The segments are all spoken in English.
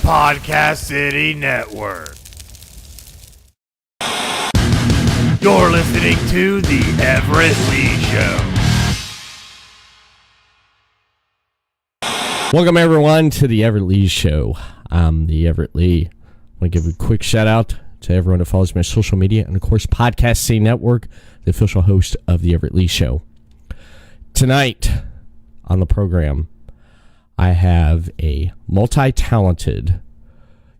Podcast City Network. You're listening to The Everett Lee Show. Welcome, everyone, to The Everett Lee Show. I'm the Everett Lee. I want to give a quick shout out to everyone that follows my social media and, of course, Podcast City Network, the official host of The Everett Lee Show. Tonight on the program, I have a multi-talented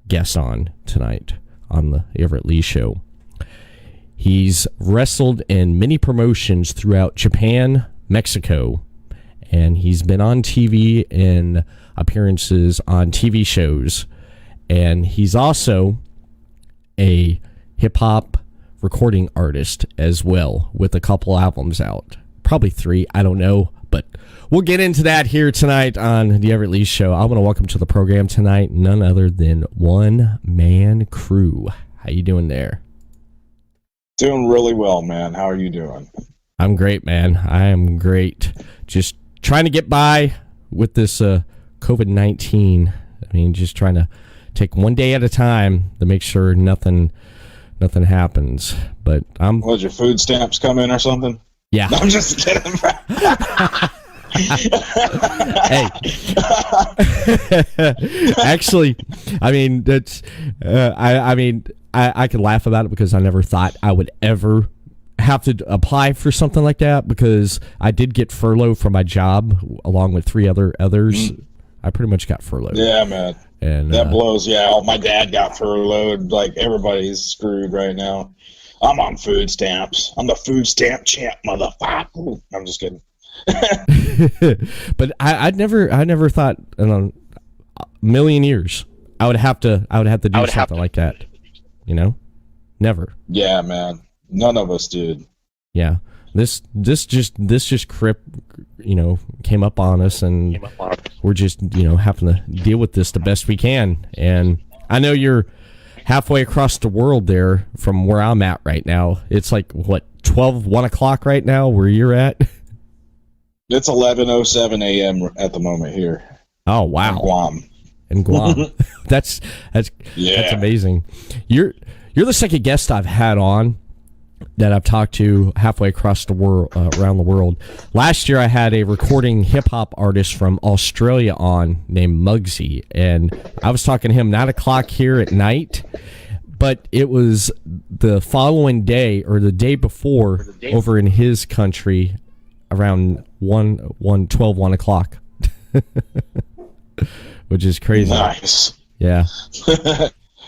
guest on tonight on the Everett Lee Show. He's wrestled in many promotions throughout Japan, Mexico, and he's been on TV in appearances on TV shows. And he's also a hip-hop recording artist as well, with a couple albums out. Probably 3, I don't know, but we'll get into that here tonight on the Everett Lee Show. I want to welcome to the program tonight none other than One Man Kru. How you doing there? Doing really well, man. How are you doing? I'm great, man. I am great. Just trying to get by with this COVID-19. I mean, just trying to take one day at a time to make sure nothing happens. But Was your food stamps come in or something? Yeah. No, I'm just kidding, bro. Hey, actually, I mean, that's, I could laugh about it because I never thought I would ever have to apply for something like that, because I did get furloughed from my job along with 3 others. I pretty much got furloughed. Yeah, man. And that blows you out. My dad got furloughed. Like, everybody's screwed right now. I'm on food stamps. I'm the food stamp champ, motherfucker. I'm just kidding. But I never thought in a million years I would have to do something like that. You know, never. Yeah, man. None of us did. Yeah, this just came up on us, and we're just having to deal with this the best we can. And I know you're halfway across the world there from where I'm at right now. It's like, what, 1 o'clock right now where you're at? It's 11:07 a.m. at the moment here. Oh, wow. In Guam. That's amazing. You're the second guest I've had on that I've talked to halfway across the world, around the world. Last year I had a recording hip-hop artist from Australia on named Muggsy, and I was talking to him 9 o'clock here at night, but it was the following day or the day before over in his country around 1 o'clock, which is crazy. Nice. Yeah.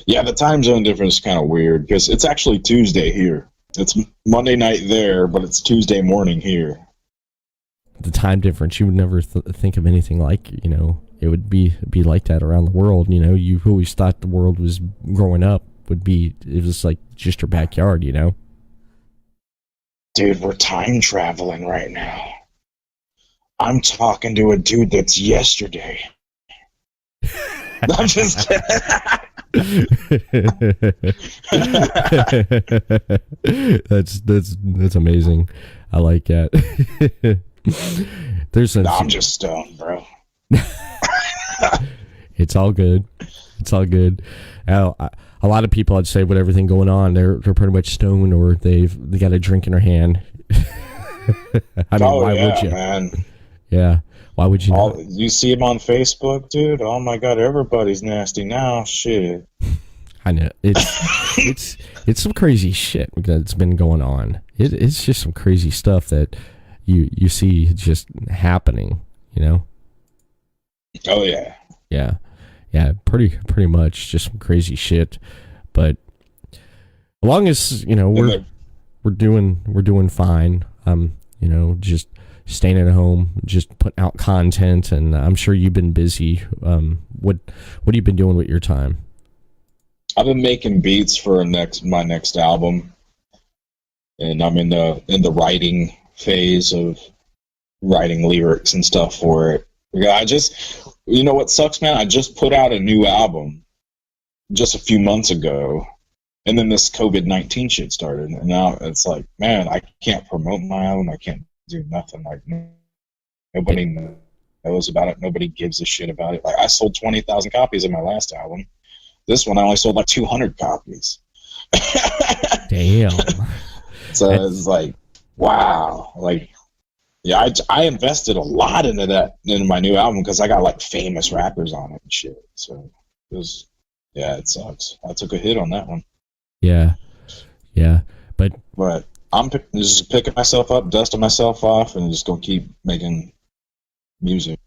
Yeah, the time zone difference is kind of weird because it's actually Tuesday here. It's Monday night there, but it's Tuesday morning here. The time difference, you would never think of anything like, it would be like that around the world. You always thought the world was growing up it was like just your backyard, Dude, we're time traveling right now. I'm talking to a dude that's yesterday. I'm just kidding. That's amazing. I like that. I'm just stoned, bro. It's all good. It's all good. A lot of people, I'd say, with everything going on, they're pretty much stoned, or they got a drink in their hand. I mean, why would you? Man. Yeah. Why would you? You see him on Facebook, dude? Oh my God, everybody's nasty now. Shit. I know it's some crazy shit that's been going on. It's just some crazy stuff that you see just happening. Oh yeah. Yeah. Pretty much just some crazy shit. But as long as we're doing fine. Just staying at home, just putting out content, and I'm sure you've been busy. What have you been doing with your time? I've been making beats for my next album, and I'm in the writing phase of writing lyrics and stuff for it. You know what sucks, man? I just put out a new album just a few months ago, and then this COVID-19 shit started, and now it's like, man, I can't promote my album. I can't do nothing. Like, nobody knows about it. Nobody gives a shit about it. Like, I sold 20,000 copies of my last album. This one I only sold like 200 copies. Damn. So it's like, wow. Like, yeah, I invested a lot into my new album because I got like famous rappers on it and shit. So it sucks. I took a hit on that one. Yeah. But I'm just picking myself up, dusting myself off, and just gonna keep making music.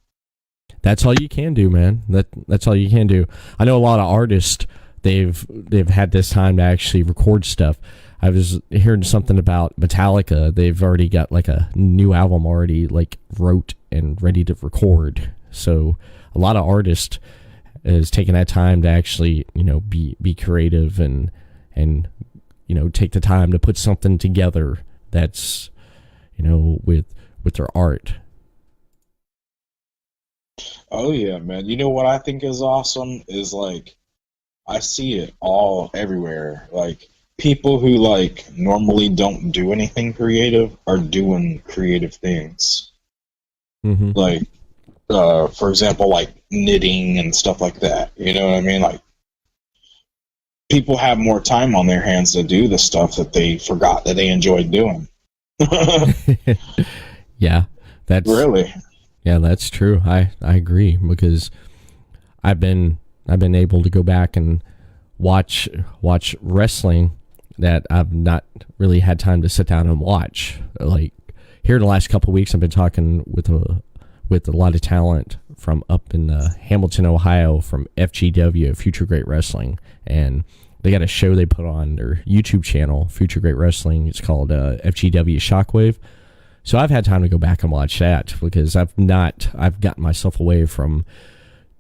That's all you can do, man. That's all you can do. I know a lot of artists, they've had this time to actually record stuff. I was hearing something about Metallica. They've already got like a new album already like wrote and ready to record. So a lot of artists is taking that time to actually, be creative and take the time to put something together that's, with their art. Oh yeah, man. You know what I think is awesome is like I see it all everywhere. Like people who like normally don't do anything creative are doing creative things. Mm-hmm. Like for example, like knitting and stuff like that. You know what I mean? Like people have more time on their hands to do the stuff that they forgot that they enjoyed doing. Yeah, that's really. Yeah, that's true. I agree because I've been able to go back and watch wrestling that I've not really had time to sit down and watch. Like here in the last couple of weeks, I've been talking with a lot of talent from up in Hamilton, Ohio, from FGW, Future Great Wrestling, and they got a show they put on their YouTube channel, Future Great Wrestling. It's called FGW Shockwave. So I've had time to go back and watch that because I've gotten myself away from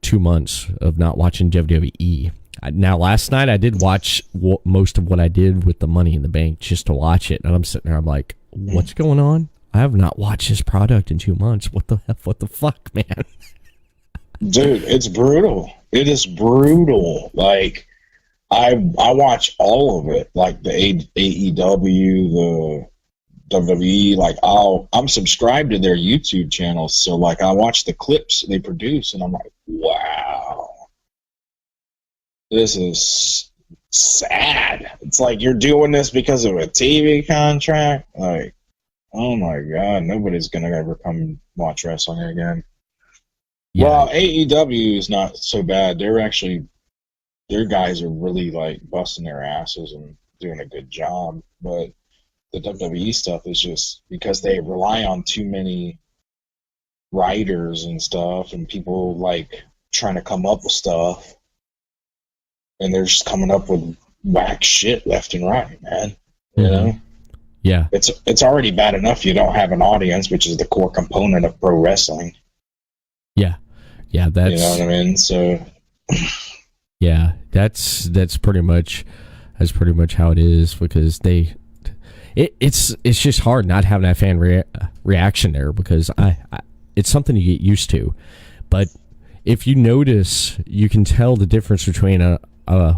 2 months of not watching WWE. Now, last night I did watch most of what I did with the Money in the Bank just to watch it. And I'm sitting there, I'm like, what's going on? I have not watched this product in 2 months. What the fuck, man? Dude, it's brutal. It is brutal. Like, I watch all of it. Like the AEW, the WWE, like I'm subscribed to their YouTube channel, so like I watch the clips they produce and I'm like, wow, this is sad. It's like you're doing this because of a TV contract. Like, oh my god, nobody's gonna ever come watch wrestling again. Yeah. Well, AEW is not so bad. Their guys are really like busting their asses and doing a good job, but the WWE stuff is just because they rely on too many writers and stuff and people like trying to come up with stuff, and they're just coming up with whack shit left and right, man. You know? Yeah. It's already bad enough you don't have an audience, which is the core component of pro wrestling. Yeah. Yeah, that's, you know what I mean? So yeah, that's pretty much how it is because it's just hard not having that fan reaction there because it's something you get used to. But if you notice, you can tell the difference between a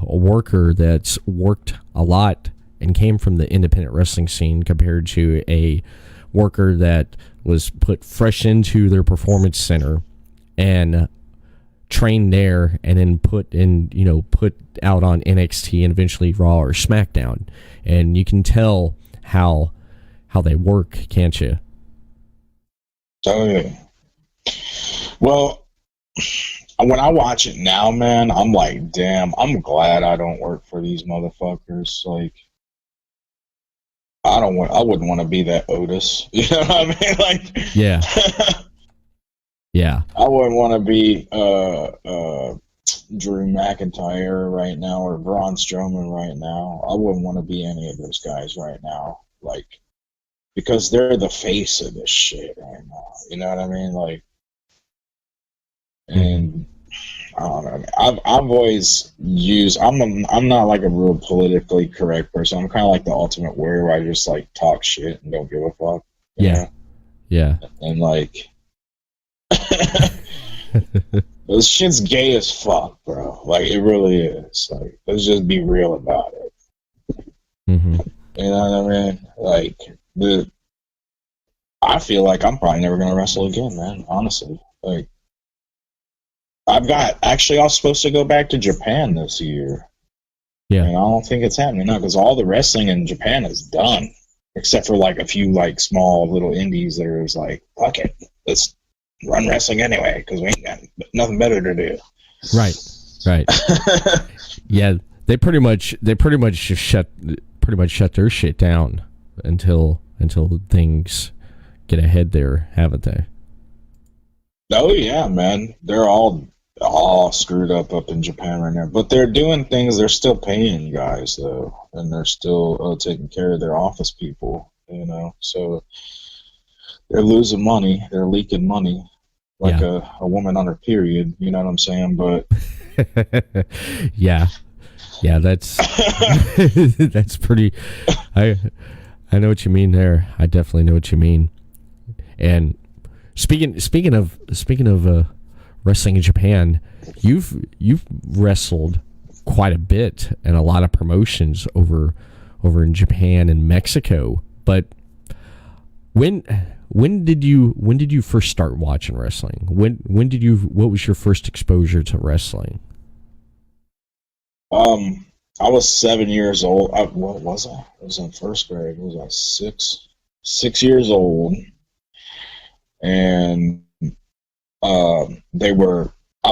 worker that's worked a lot and came from the independent wrestling scene compared to a worker that was put fresh into their performance center and trained there and then put out on NXT and eventually Raw or SmackDown. And you can tell how they work, can't you? Oh yeah. Well, when I watch it now, man, I'm like, damn, I'm glad I don't work for these motherfuckers. Like, I wouldn't want to be that Otis. You know what I mean? Like, yeah. Yeah. I wouldn't want to be Drew McIntyre right now or Braun Strowman right now. I wouldn't want to be any of those guys right now. Like, because they're the face of this shit right now. You know what I mean? Like, and I don't know. I've always used. I'm not like a real politically correct person. I'm kind of like the ultimate warrior, where I just like talk shit and don't give a fuck. Yeah. Know? Yeah. And like, this shit's gay as fuck, bro. Like, it really is. Like, let's just be real about it. Mm-hmm. You know what I mean? Like, I feel like I'm probably never gonna wrestle again, man. Honestly, Like, I was supposed to go back to Japan this year. Yeah. And I don't think it's happening now because all the wrestling in Japan is done, except for like a few like small little indies that are just like, fuck it, let's run wrestling anyway because we ain't got nothing better to do. Right. Yeah, they pretty much just shut their shit down until things get ahead there, haven't they? Oh yeah, man, they're all screwed up in Japan right now. But they're doing things. They're still paying guys though, and they're still taking care of their office people. You know, so they're losing money. They're leaking money like a woman on her period. You know what I'm saying? But yeah, that's that's pretty. I know what you mean there. I definitely know what you mean. And speaking of wrestling in Japan, you've wrestled quite a bit and a lot of promotions over in Japan and Mexico. But when did you first start watching wrestling? What was your first exposure to wrestling? I was 7 years old. What was I? I was in first grade. What was I? 6 years old, and I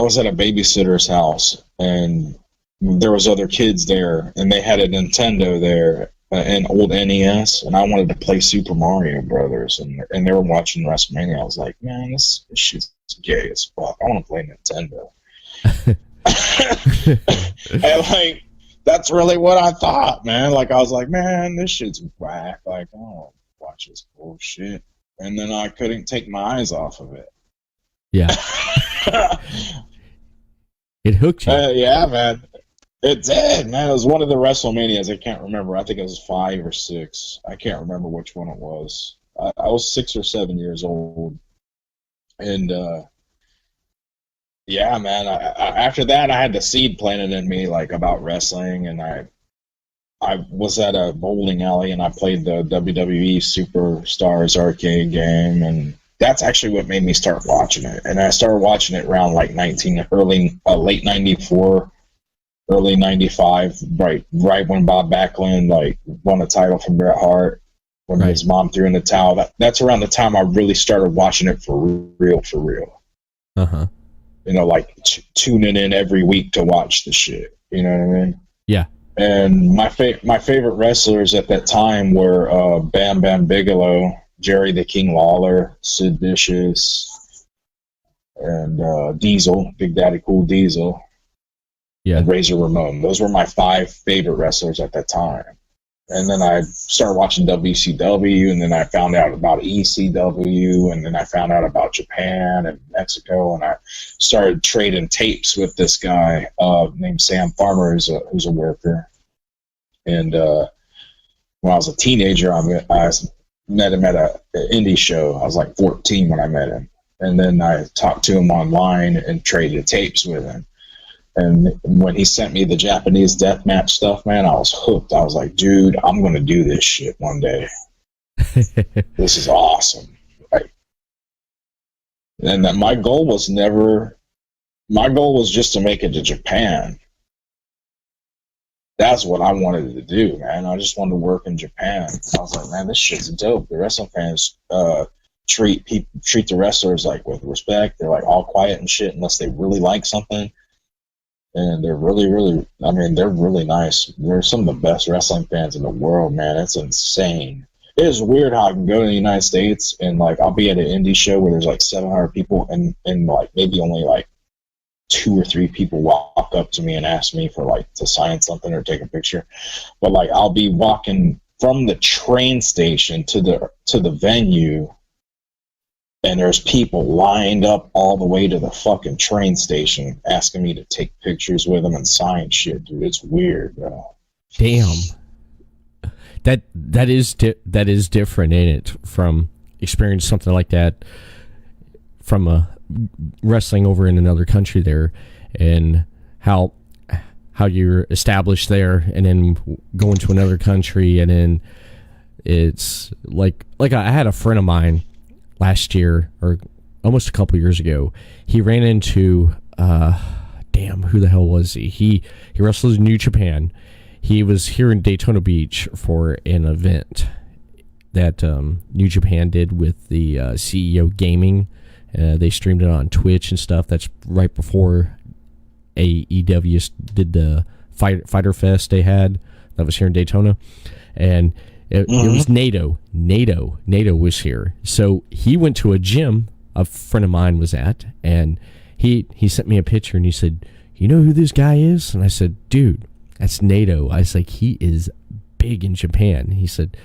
was at a babysitter's house, and there was other kids there, and they had a Nintendo there, an old NES, and I wanted to play Super Mario Brothers, and they were watching WrestleMania. I was like, man, this shit's gay as fuck. I want to play Nintendo. And like, that's really what I thought, man. Like, I was like, man, this shit's whack. Like, I don't watch this bullshit. And then I couldn't take my eyes off of it. Yeah. It hooked you. Yeah, man. It did, man. It was one of the WrestleManias. I can't remember. I think it was 5 or 6. I can't remember which one it was. I was 6 or 7 years old. And, yeah, man. After that, I had the seed planted in me, like, about wrestling. And I was at a bowling alley, and I played the WWE Superstars arcade game, and that's actually what made me start watching it. And I started watching it around like late 94, early 95, right when Bob Backlund like won a title from Bret Hart, when his mom threw in the towel. That's around the time I really started watching it for real. Uh-huh. You know, like tuning in every week to watch the shit. You know what I mean? Yeah. And my favorite wrestlers at that time were Bam Bam Bigelow, Jerry the King Lawler, Sid Vicious, and Diesel, Big Daddy Cool Diesel, and Razor Ramon. Those were my 5 favorite wrestlers at that time. And then I started watching WCW, and then I found out about ECW, and then I found out about Japan and Mexico, and I started trading tapes with this guy named Sam Farmer, who's a worker. And when I was a teenager, I met him at an indie show. I was like 14 when I met him. And then I talked to him online and traded tapes with him. And when he sent me the Japanese deathmatch stuff, man, I was hooked. I was like, dude, I'm going to do this shit one day. This is awesome. Right? And that my goal was just to make it to Japan. That's what I wanted to do, man. I just wanted to work in Japan. I was like, man, this shit's dope. The wrestling fans treat the wrestlers like with respect. They're like all quiet and shit unless they really like something. And they're really, they're really nice. They're some of the best wrestling fans in the world, man. It's insane. It is weird how I can go to the United States and like I'll be at an indie show where there's like 700 people and like maybe only like 2 or 3 people walk up to me and ask me for like to sign something or take a picture. But like I'll be walking from the train station to the venue, and there's people lined up all the way to the fucking train station asking me to take pictures with them and sign shit, dude. It's weird, bro. Damn. That is different, ain't it? From experience something like that from wrestling over in another country there, and how you're established there, and then going to another country, and then it's like I had a friend of mine last year, or almost a couple years ago, he ran into who the hell was he? He wrestled in New Japan. He was here in Daytona Beach for an event that New Japan did with the CEO Gaming. They streamed it on Twitch and stuff. That's right before AEW did the Fighter Fest they had. That was here in Daytona. And it was NATO. NATO was here. So he went to a gym a friend of mine was at, and he sent me a picture, and he said, "You know who this guy is?" And I said, "Dude, that's NATO." I was like, "He is big in Japan." He said,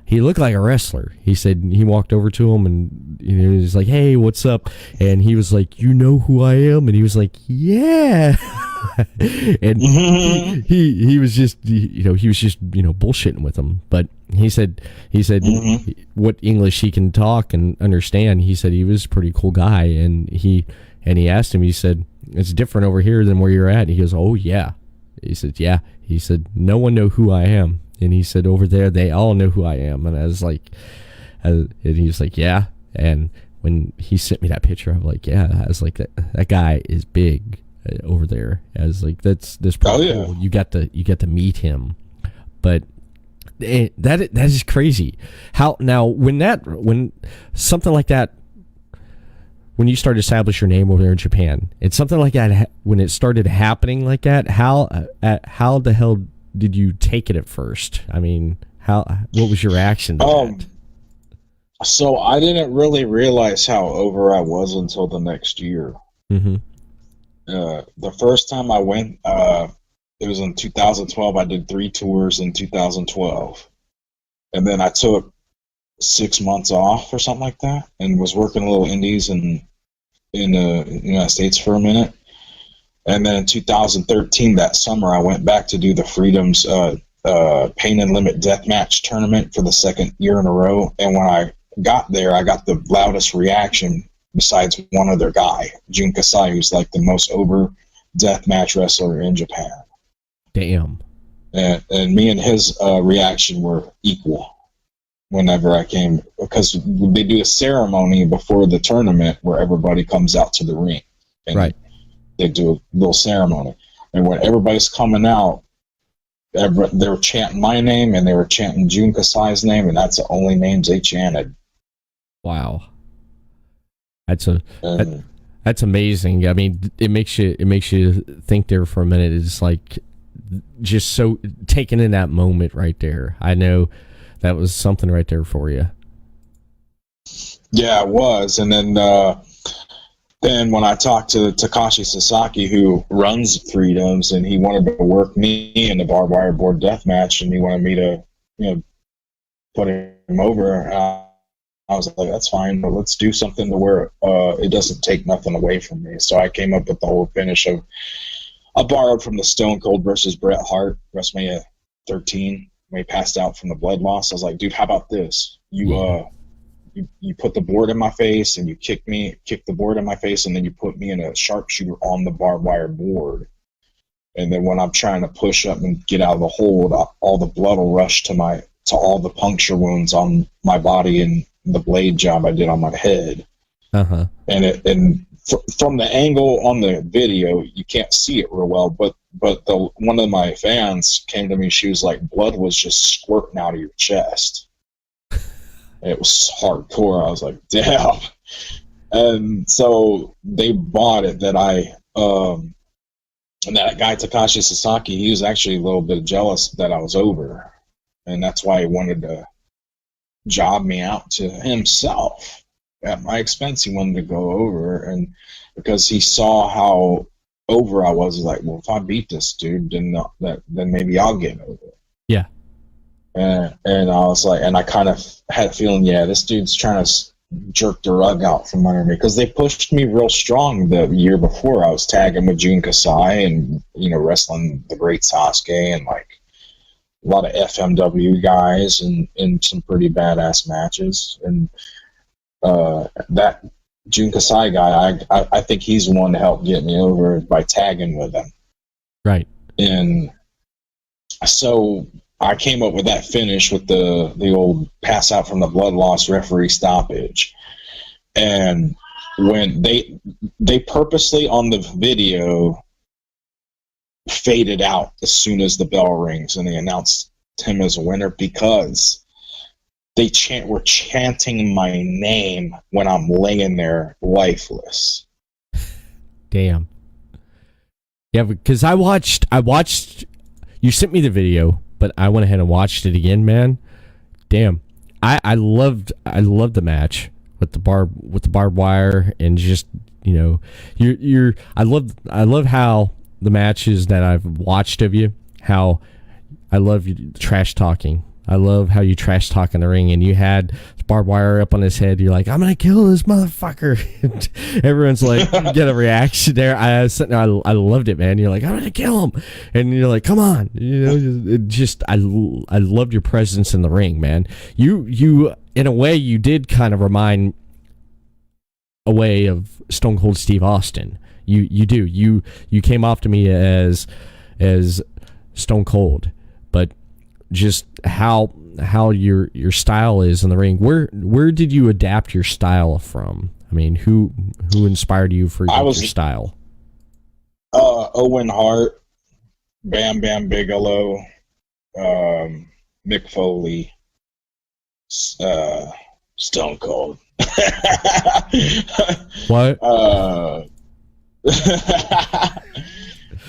he looked like a wrestler. He said he walked over to him, and he was like, "Hey, what's up?" And he was like, "You know who I am?" And he was like, "Yeah." And he was just bullshitting with him. But he said what English he can talk and understand. He said he was a pretty cool guy, and he asked him. He said, "It's different over here than where you're at." And he goes, "Oh yeah." He said, "Yeah." He said, "No one know who I am." And he said, "Over there, they all know who I am." And I was like, and he was like, "Yeah." And when he sent me that picture, I'm like, "Yeah." I was like, that guy is big over there. I was like, that's pretty cool. You got to meet him. But that is crazy. How now when something like that, when you start to establish your name over there in Japan, it's something like that. When it started happening like that, how the hell did you take it at first? I mean, what was your reaction to that? So I didn't really realize how over I was until the next year. Mm-hmm. The first time I went, it was in 2012. I did 3 tours in 2012. And then I took 6 months off or something like that and was working a little indies in the United States for a minute. And then in 2013, that summer, I went back to do the Freedom's Pain and Limit Deathmatch tournament for the second year in a row. And when I got there, I got the loudest reaction besides one other guy, Jun Kasai, who's like the most over deathmatch wrestler in Japan. Damn. And me and his reaction were equal whenever I came, because they do a ceremony before the tournament where everybody comes out to the ring. And right. They do a little ceremony. And when everybody's coming out, they were chanting my name and they were chanting Jun Kasai's name, and that's the only names they chanted. Wow. That's amazing. I mean, it makes you think there for a minute. It's like just so taken in that moment right there. I know that was something right there for you. Yeah, it was. And then when I talked to Takashi Sasaki, who runs Freedoms, and he wanted to work me in the barbed wire board death match, and he wanted me to, put him over. I was like, that's fine, but let's do something to where it doesn't take nothing away from me. So I came up with the whole finish of, I borrowed from the Stone Cold versus Bret Hart, WrestleMania 13, when he passed out from the blood loss. I was like, dude, how about this? You put the board in my face, and you kick the board in my face, and then you put me in a sharpshooter on the barbed wire board. And then when I'm trying to push up and get out of the hold, all the blood will rush to all the puncture wounds on my body and the blade job I did on my head. Uh-huh. And from the angle on the video, you can't see it real well, but one of my fans came to me, she was like, blood was just squirting out of your chest. It was hardcore. I was like, damn. And so they bought it that and that guy Takashi Sasaki, he was actually a little bit jealous that I was over. And that's why he wanted to job me out to himself at my expense. He wanted to go over, and because he saw how over I was, he's like, well, if I beat this dude, then maybe I'll get over it. Yeah. And I was like, and I kind of had a feeling, yeah, this dude's trying to jerk the rug out from under me, because they pushed me real strong the year before. I was tagging with Jun Kasai and wrestling the Great Sasuke and like a lot of FMW guys and some pretty badass matches. And that Jun Kasai guy, I think he's the one to help get me over by tagging with him. Right. And so I came up with that finish with the old pass out from the blood loss referee stoppage. And when they purposely on the video faded out as soon as the bell rings and they announced him as a winner, because they were chanting my name when I'm laying there lifeless. Damn. Yeah, because I watched. You sent me the video, but I went ahead and watched it again, man. Damn. I loved the match with the barbed wire, and just, you know, I love how the matches that I've watched of you, how I love you trash talking. I love how you trash talk in the ring, and you had barbed wire up on his head. You're like, I'm gonna kill this motherfucker. Everyone's like, you get a reaction there. I loved it, man. You're like, I'm gonna kill him, and you're like, come on, you know. I loved your presence in the ring, man. You in a way, you did kind of remind a way of Stone Cold Steve Austin. You do. You came off to me as Stone Cold, but just how your style is in the ring. Where did you adapt your style from? I mean, who inspired you for your style? Owen Hart, Bam Bam Bigelow, Mick Foley, Stone Cold. What?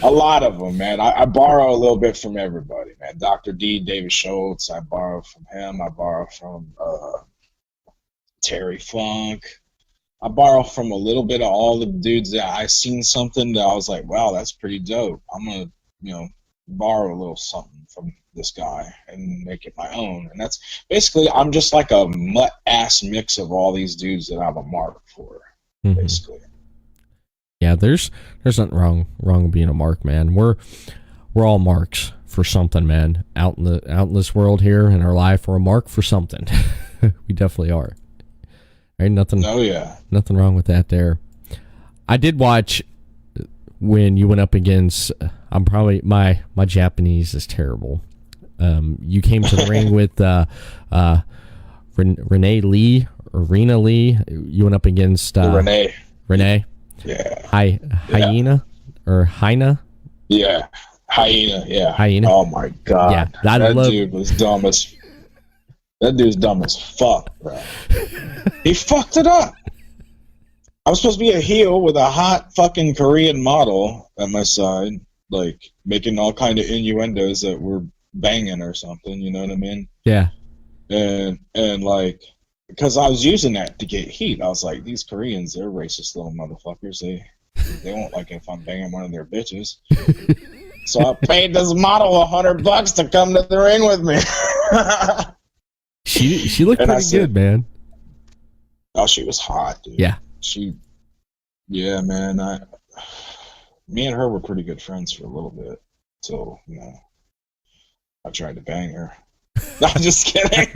A lot of them, man. I borrow a little bit from everybody, man. Dr. D, David Schultz, I borrow from him. I borrow from Terry Funk. I borrow from a little bit of all the dudes that I seen something that I was like, wow, that's pretty dope. I'm going to, you know, borrow a little something from this guy and make it my own. And that's basically, I'm just like a mutt-ass mix of all these dudes that I have a mark for, basically. Yeah, there's nothing wrong with being a mark, man. We're all marks for something, man. Out in this world here in our life, we're a mark for something. We definitely are. Ain't nothing. Oh yeah, nothing wrong with that. There, I did watch when you went up against. I'm probably my Japanese is terrible. You came to the ring with Rena Lee. You went up against Renee. Yeah. Hyena or Hyena? Yeah. Hyena, yeah. Hyena. Oh my god. Yeah. That dude's dumb as fuck, bro. He fucked it up. I was supposed to be a heel with a hot fucking Korean model at my side, like making all kind of innuendos that we're banging or something, you know what I mean? Yeah. And like, because I was using that to get heat. I was like, these Koreans, they're racist little motherfuckers. They won't like it if I'm banging one of their bitches. So I paid this model $100 to come to the ring with me. She looked pretty good, man. Oh, she was hot, dude. Yeah. Yeah, man. Me and her were pretty good friends for a little bit. So, you know, I tried to bang her. No, I'm just kidding.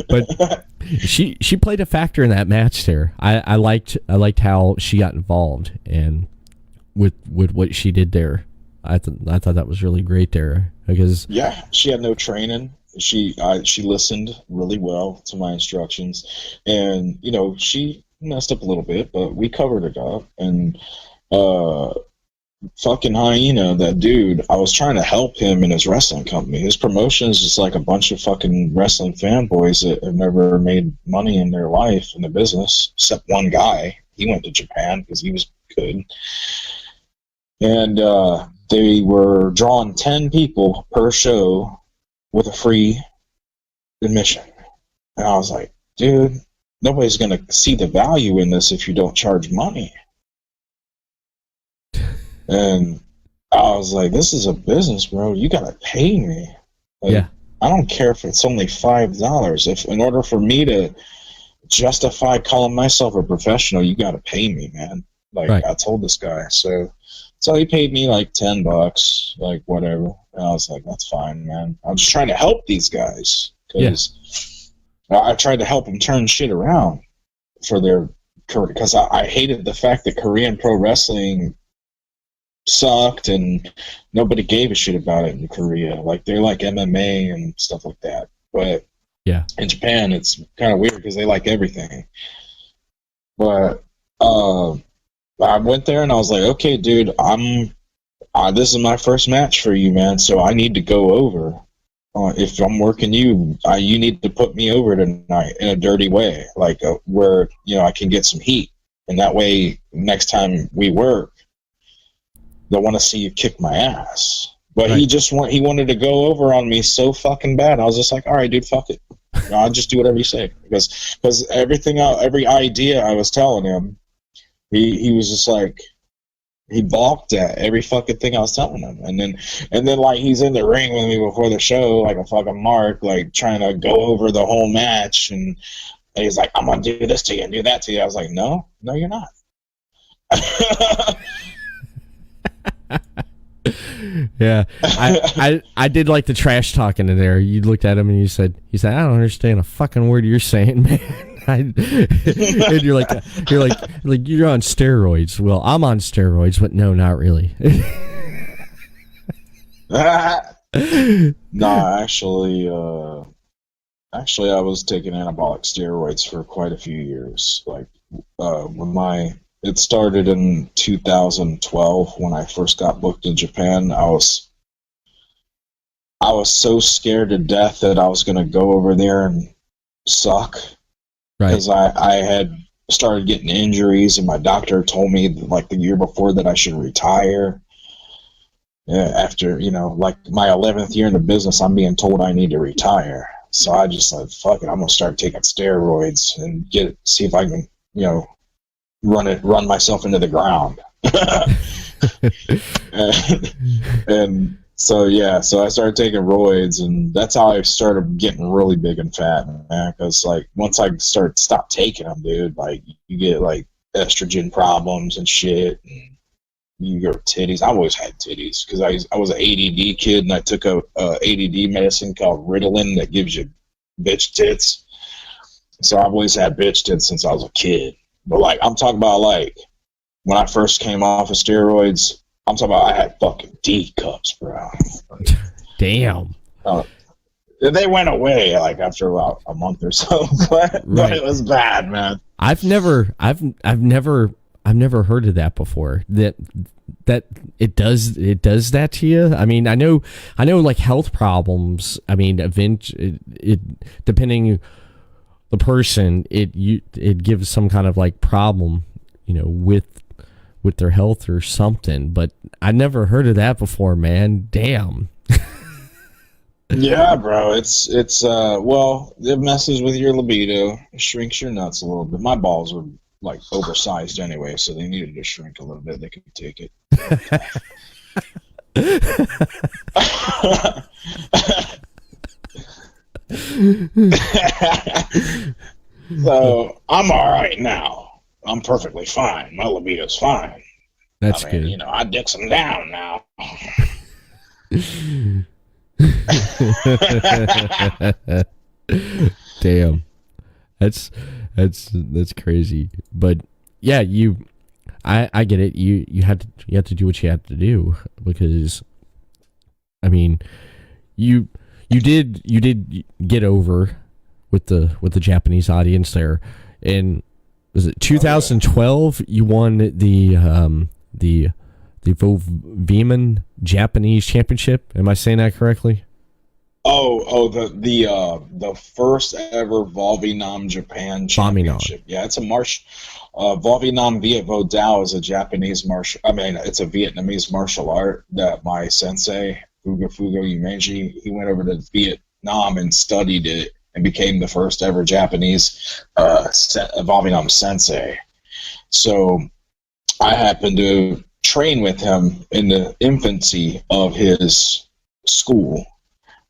But she played a factor in that match there. I liked how she got involved and with what she did there. I thought that was really great there because yeah, she had no training. She listened really well to my instructions, and you know, she messed up a little bit, but we covered it up. And fucking Hyena, that dude, I was trying to help him in his wrestling company. His promotion is just like a bunch of fucking wrestling fanboys that have never made money in their life in the business, except one guy. He went to Japan because he was good. And they were drawing 10 people per show with a free admission. And I was like, dude, nobody's going to see the value in this if you don't charge money. And I was like, this is a business, bro. You got to pay me. Like, yeah. I don't care if it's only $5. If in order for me to justify calling myself a professional, you got to pay me, man. Like, right. I told this guy. So he paid me like $10, like whatever. And I was like, that's fine, man. I'm just trying to help these guys because I tried to help them turn shit around for their career. Because I hated the fact that Korean pro wrestling sucked and nobody gave a shit about it in Korea. Like, they're like MMA and stuff like that. But Yeah. in Japan, it's kind of weird because they like everything. But I went there and I was like, okay, dude, this is my first match for you, man. So I need to go over. If I'm working you, you need to put me over tonight in a dirty way, like where I can get some heat, and that way next time we work, they'll want to see you kick my ass. But right. he wanted to go over on me so fucking bad. I was just like, all right, dude, fuck it. I'll just do whatever you say, because every idea I was telling him, he was just like, he balked at every fucking thing I was telling him. And then like he's in the ring with me before the show like a fucking mark, like trying to go over the whole match, and he's like, I'm gonna do this to you and do that to you. I was like, no, you're not. Yeah, I did like the trash talking in there. You looked at him and you said, I don't understand a fucking word you're saying, man. And you're like you're on steroids. Well, I'm on steroids, but no, not really. No, actually, I was taking anabolic steroids for quite a few years. Like it started in 2012 when I first got booked in Japan. I was so scared to death that I was going to go over there and suck. Right. Because I had started getting injuries, and my doctor told me like the year before that I should retire. After like my 11th year in the business, I'm being told I need to retire. So I just said, fuck it, I'm gonna start taking steroids and see if I can run myself into the ground. and so I started taking roids, and that's how I started getting really big and fat, man. Because like once I stop taking them, dude, like you get like estrogen problems and shit, and you get titties. I've always had titties because I was an ADD kid, and I took a ADD medicine called Ritalin that gives you bitch tits. So I've always had bitch tits since I was a kid. But like I'm talking about like when I first came off of steroids. I'm talking about I had fucking D cups, bro. Damn. They went away like after about a month or so, but it was bad, man. I've never heard of that before. That it does that to you. I mean, I know like health problems. I mean, it depending the person, it gives some kind of like problem, with their health or something, but I never heard of that before, man. Damn. Yeah, bro. It's well, it messes with your libido, it shrinks your nuts a little bit. My balls were like oversized anyway, so they needed to shrink a little bit. They could take it. So I'm all right now. I'm perfectly fine. My libido's fine. That's good. I dick some down now. Damn. That's crazy. But yeah, I get it. You had to do what you had to do, because I mean, you did get over with the Japanese audience there. And was it 2012 you won the Voviman Japanese Championship? Am I saying that correctly? The first ever Vovinam Japan Championship. Yeah, it's a martial. Vovinam Viet Vo Dao is a Japanese martial. I mean, it's a Vietnamese martial art that my sensei Fugo Yumeji, he went over to Vietnam and studied it and became the first ever Japanese Vovinam sensei. So I happened to train with him in the infancy of his school,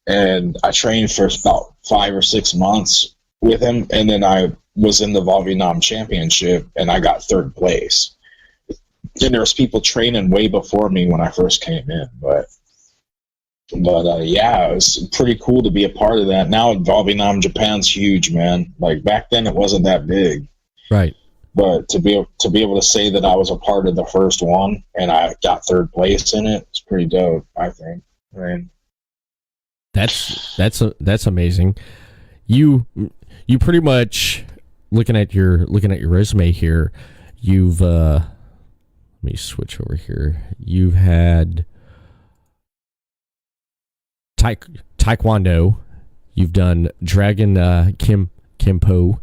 and I trained for about 5 or 6 months with him, and then I was in the Vovinam Championship, and I got 3rd place. And there was people training way before me when I first came in, but yeah, it was pretty cool to be a part of that. Now Vovinam Japan's huge, man. Like back then, it wasn't that big, right? But to be able to say that I was a part of the first one and I got 3rd place in it, it's pretty dope, I think. I mean, That's amazing. You pretty much, looking at your resume here, you've let me switch over here. You've had Taekwondo. You've done Dragon Kimpo.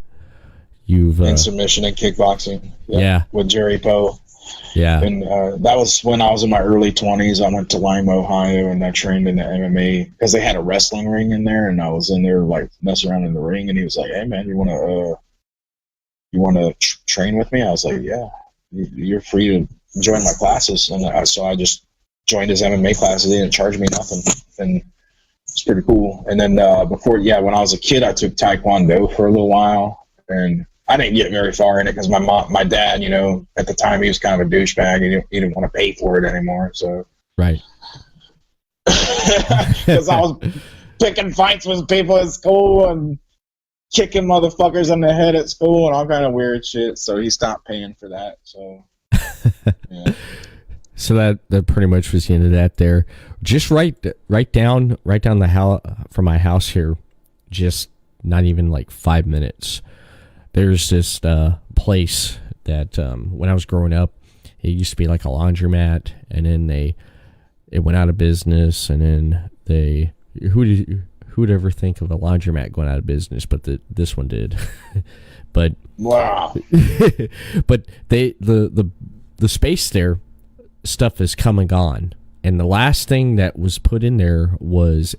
You've in submission and kickboxing. Yeah. With Jerry Poe. Yeah. And that was when I was in my early 20s. I went to Lima, Ohio, and I trained in the MMA because they had a wrestling ring in there, and I was in there like messing around in the ring. And he was like, "Hey, man, you want to train with me?" I was like, "Yeah, you're free to join my classes." And so I just joined his MMA classes. They didn't charge me nothing, and it's pretty cool. And then when I was a kid, I took Taekwondo for a little while, and I didn't get very far in it because my dad, at the time he was kind of a douchebag. He didn't want to pay for it anymore. So right, because I was picking fights with people at school and kicking motherfuckers in the head at school and all kind of weird shit. So he stopped paying for that. So yeah. So that pretty much was the end of that. There, just right down the house from my house here, just not even like 5 minutes. There's this place that when I was growing up, it used to be like a laundromat, and then it went out of business, and then who would ever think of a laundromat going out of business? But this one did. But wow. But the space there, stuff is come and gone, and the last thing that was put in there was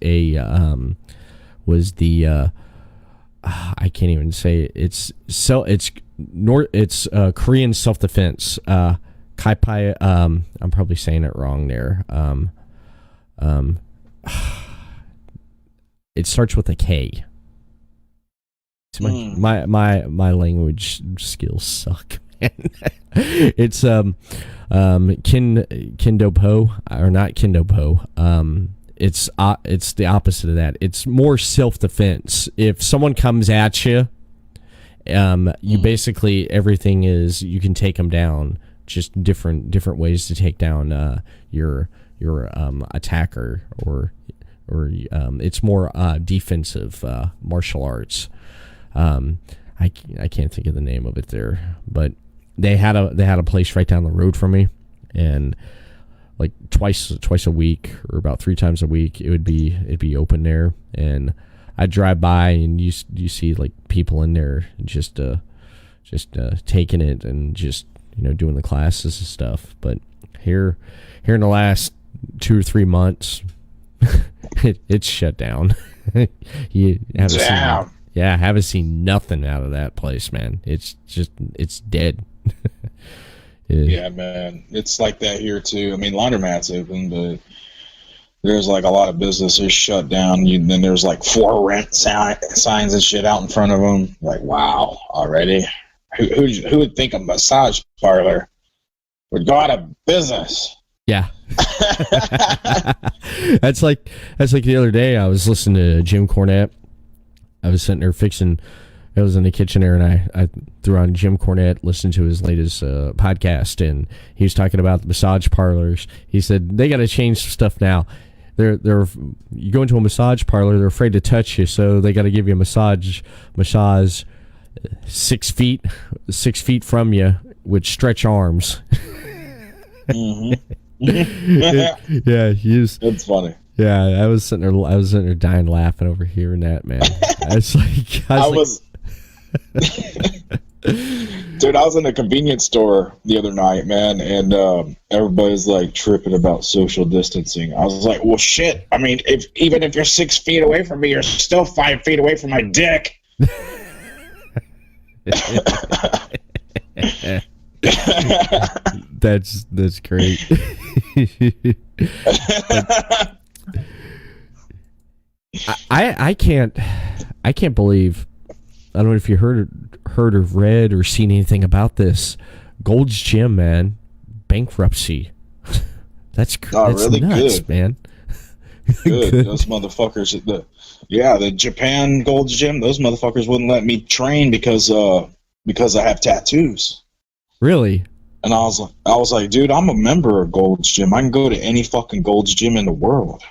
I can't even say it. It's Korean self-defense. Kaipai. I'm probably saying it wrong there. It starts with a K. My language skills suck. It's Kindopo, or not Kindopo. It's the opposite of that. It's more self-defense. If someone comes at you, you basically, everything is, you can take them down. Just different ways to take down your attacker, or it's more defensive martial arts. I can't think of the name of it there, but they had a place right down the road from me, and like twice a week, or about 3 times a week, it'd be open there, and I'd drive by, and you see like people in there just taking it and just doing the classes and stuff. But here in the last 2 or 3 months, it's shut down. You haven't seen nothing out of that place, man. It's dead. Yeah, man. It's like that here, too. I mean, laundromat's open, but there's like a lot of businesses shut down. Then there's like for rent signs and shit out in front of them. Like, wow, already? Who would think a massage parlor would go out of business? Yeah. That's like the other day I was listening to Jim Cornette. I was sitting there I was in the kitchen there, and I threw on Jim Cornette, listened to his latest podcast, and he was talking about the massage parlors. He said they got to change some stuff now. You go into a massage parlor, they're afraid to touch you, so they got to give you a massage 6 feet from you with stretch arms. Mm-hmm. Yeah, That's funny. Yeah, I was sitting there dying laughing over hearing that, man. Dude, I was in a convenience store the other night, man, and everybody's like tripping about social distancing. I was like, well, shit. I mean, even if you're 6 feet away from me, you're still 5 feet away from my dick. That's great. I can't believe, I don't know if you heard or read or seen anything about this. Gold's Gym, man, bankruptcy. That's really nuts, good, man. Good. Those motherfuckers the Japan Gold's Gym, those motherfuckers wouldn't let me train because I have tattoos. Really? And I was like, dude, I'm a member of Gold's Gym. I can go to any fucking Gold's Gym in the world.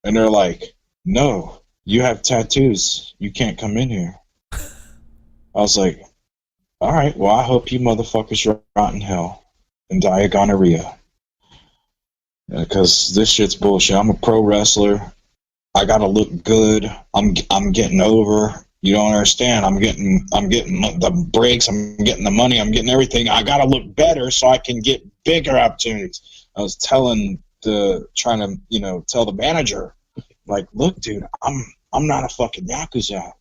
And they're like, no, you have tattoos. You can't come in here. I was like, all right, well, I hope you motherfuckers rot in hell and die of gonorrhea. Because this shit's bullshit. I'm a pro wrestler. I gotta look good. I'm getting over. You don't understand. I'm getting the breaks. I'm getting the money. I'm getting everything. I gotta look better so I can get bigger opportunities. I was trying to tell the manager, like, look, dude, I'm not a fucking yakuza.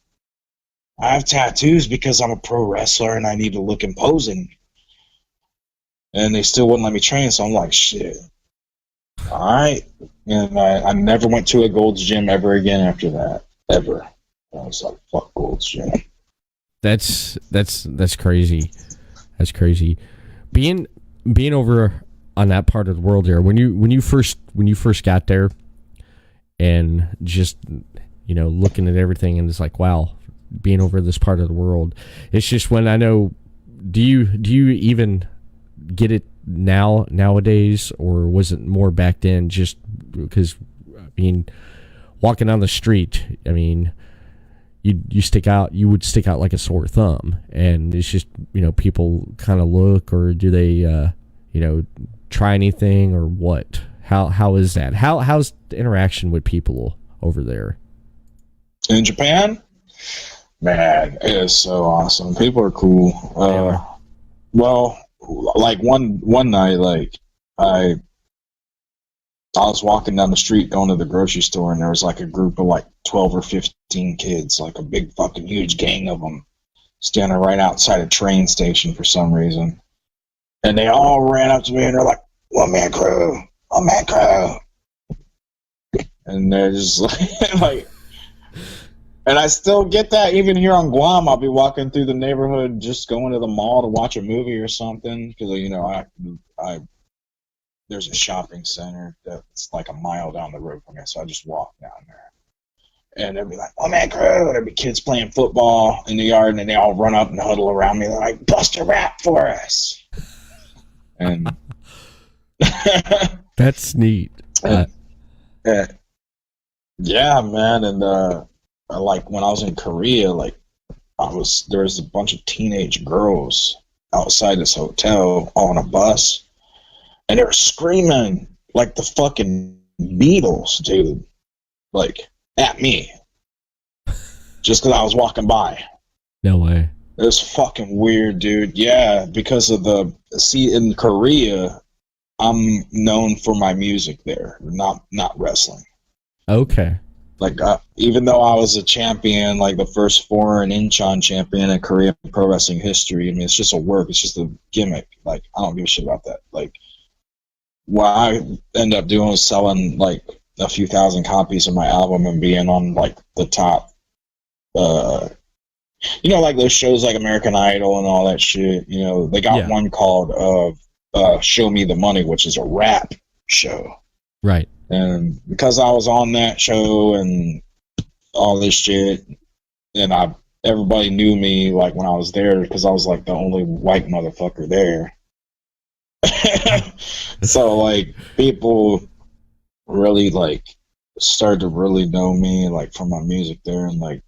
I have tattoos because I'm a pro wrestler and I need to look imposing. And they still wouldn't let me train, so I'm like, shit. All right. And I never went to a Gold's Gym ever again after that. Ever. I was like, fuck Gold's Gym. That's crazy. That's crazy. Being over on that part of the world there, when you first got there and just, looking at everything, and it's like, wow, being over this part of the world. It's just, when I know, do you even get it nowadays, or was it more back then? Just because, walking down the street, you would stick out like a sore thumb, and it's just, people kind of look, or do they try anything, or what? How is that? How's the interaction with people over there in Japan? Man, it is so awesome. People are cool. Well, like one night, like I was walking down the street going to the grocery store, and there was like a group of like 12 or 15 kids, like a big fucking huge gang of them, standing right outside a train station for some reason. And they all ran up to me and they're like, "One Man Kru, One Man Kru." And they're just like, and I still get that even here on Guam. I'll be walking through the neighborhood, just going to the mall to watch a movie or something, because I there's a shopping center that's like a mile down the road from me, so I just walk down there. And they'll be like, "Oh man, Kru!" There'll be kids playing football in the yard, and then they all run up and huddle around me. They're like, "Bust a rap for us!" And that's neat. Yeah, man. And like when I was in Korea, like there was a bunch of teenage girls outside this hotel on a bus, and they were screaming like the fucking Beatles, dude, like at me, just because I was walking by. No way. It was fucking weird, dude. Yeah, because of in Korea, I'm known for my music there, not wrestling. Okay. Like, even though I was a champion, like the first foreign Incheon champion in Korean pro wrestling history, it's just a work. It's just a gimmick. Like, I don't give a shit about that. Like, what I end up doing was selling like a few thousand copies of my album and being on like the top, like those shows like American Idol and all that shit. They got one called Show Me the Money, which is a rap show. Right. And because I was on that show and all this shit, and everybody knew me like when I was there, because I was like the only white motherfucker there. So like people really like started to really know me like from my music there, and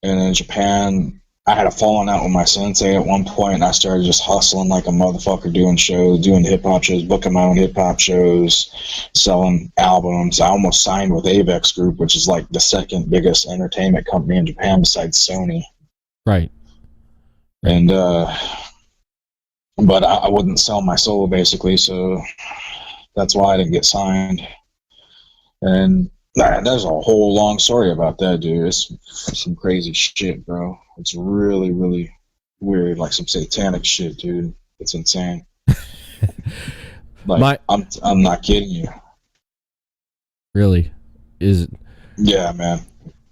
in Japan I had a falling out with my sensei at one point, and I started just hustling like a motherfucker, doing hip hop shows, booking my own hip hop shows, selling albums. I almost signed with Avex Group, which is like the second biggest entertainment company in Japan besides Sony. Right. And but I wouldn't sell my soul basically, so that's why I didn't get signed. And there's a whole long story about that, dude. It's some crazy shit, bro. It's really, really weird, like some satanic shit, dude. It's insane. Like, I'm not kidding you. Really? Is it? Yeah, man.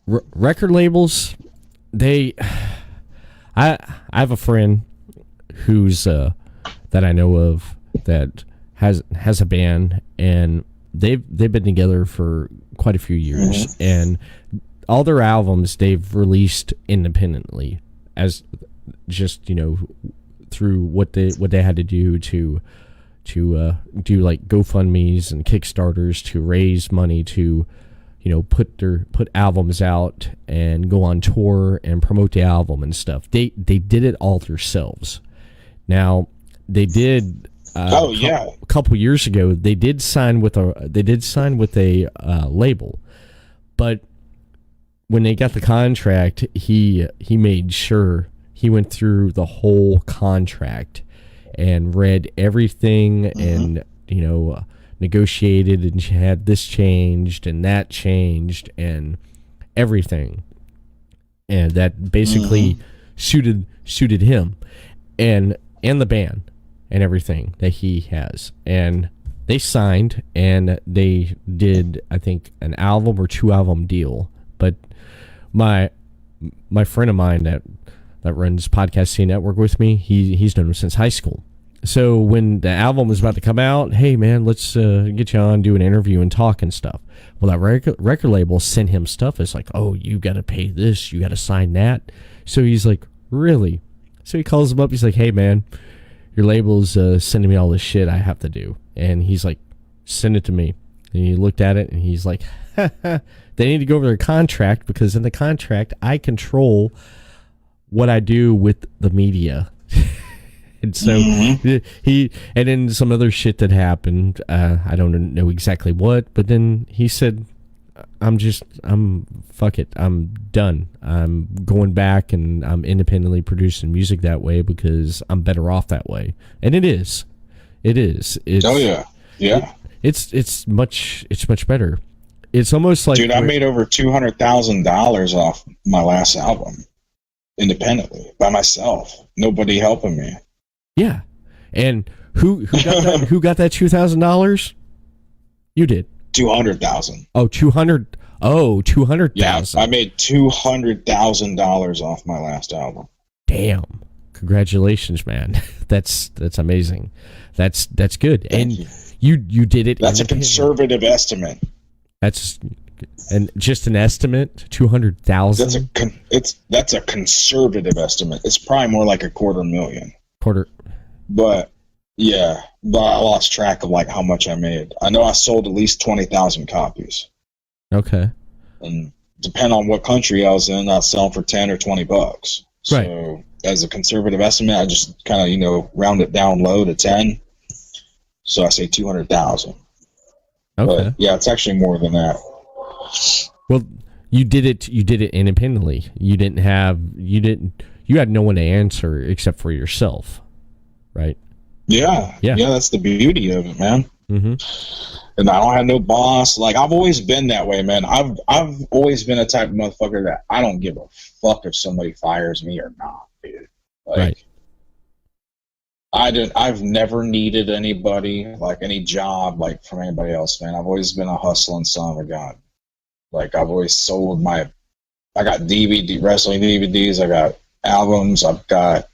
Record labels, I have a friend who's that I know of that has a band, and they've been together for quite a few years, and all their albums they've released independently, as just through what they had to do to do like GoFundMes and Kickstarters to raise money to put albums out and go on tour and promote the album and stuff. They did it all themselves. Now they did. A couple years ago, they did sign with a label, but when they got the contract, he made sure he went through the whole contract and read everything and negotiated and had this changed and that changed and everything, and that basically suited him and the band and everything that he has. And they signed and they did, I think, an album or 2-album deal. But my friend of mine that runs Podcast Scene Network with me, he's known him since high school. So when the album was about to come out, hey man, let's get you on, do an interview and talk and stuff. Well, that record label sent him stuff. It's like, oh, you got to pay this, you got to sign that. So he's like, really? So he calls him up. He's like, hey man, your label's sending me all this shit I have to do. And he's like, send it to me. And he looked at it and he's like, they need to go over their contract, because in the contract I control what I do with the media. And so he, and then some other shit that happened, I don't know exactly what, but then he said, fuck it, I'm done. I'm going back and I'm independently producing music that way because I'm better off that way. And it is. It's, oh yeah. Yeah. It's much better. It's almost like, dude, I made over $200,000 off my last album independently by myself. Nobody helping me. Yeah. And who got that $2,000? You did. 200,000. Oh, 200. Oh, 200,000. Yeah, I made $200,000 off my last album. Damn. Congratulations, man. That's amazing. That's good. Thank and you did it. That's a conservative estimate. That's just an estimate. 200,000. That's a conservative estimate. It's probably more like $250,000. Quarter. But yeah, but I lost track of like how much I made. I know I sold at least 20,000 copies. Okay. And depending on what country I was in, I was selling for $10 or $20. So right. As a conservative estimate, I just kind of round it down low to 10. So I say 200,000. Okay. But yeah, it's actually more than that. Well, you did it independently. You had no one to answer except for yourself, right? Yeah. That's the beauty of it, man. Mm-hmm. And I don't have no boss. Like, I've always been that way, man. I've always been a type of motherfucker that I don't give a fuck if somebody fires me or not, dude. Like, right. I've never needed anybody, like any job, like from anybody else, man. I've always been a hustling son of a gun. Like, I've always sold I got wrestling DVDs, I got albums, I've got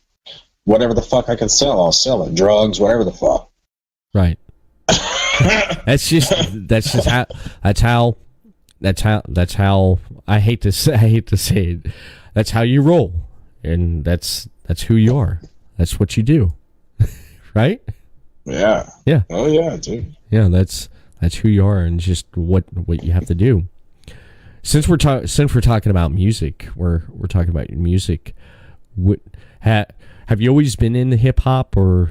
whatever the fuck I can sell, I'll sell it. Drugs, whatever the fuck. Right. That's how I hate to say it. That's how you roll. And that's who you are. That's what you do. Right? Yeah. Yeah. Oh yeah, dude. Yeah, that's who you are, and just what you have to do. Since we're talking about music, we're talking about music. Have you always been into hip hop, or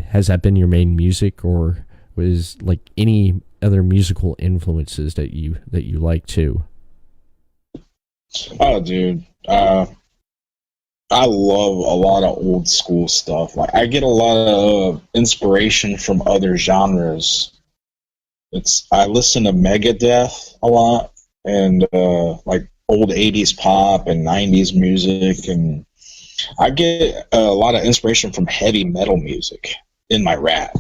has that been your main music, or was like any other musical influences that you like too? Oh, dude, I love a lot of old school stuff. Like, I get a lot of inspiration from other genres. I listen to Megadeth a lot, and like old 80s pop and 90s music, and I get a lot of inspiration from heavy metal music in my rap.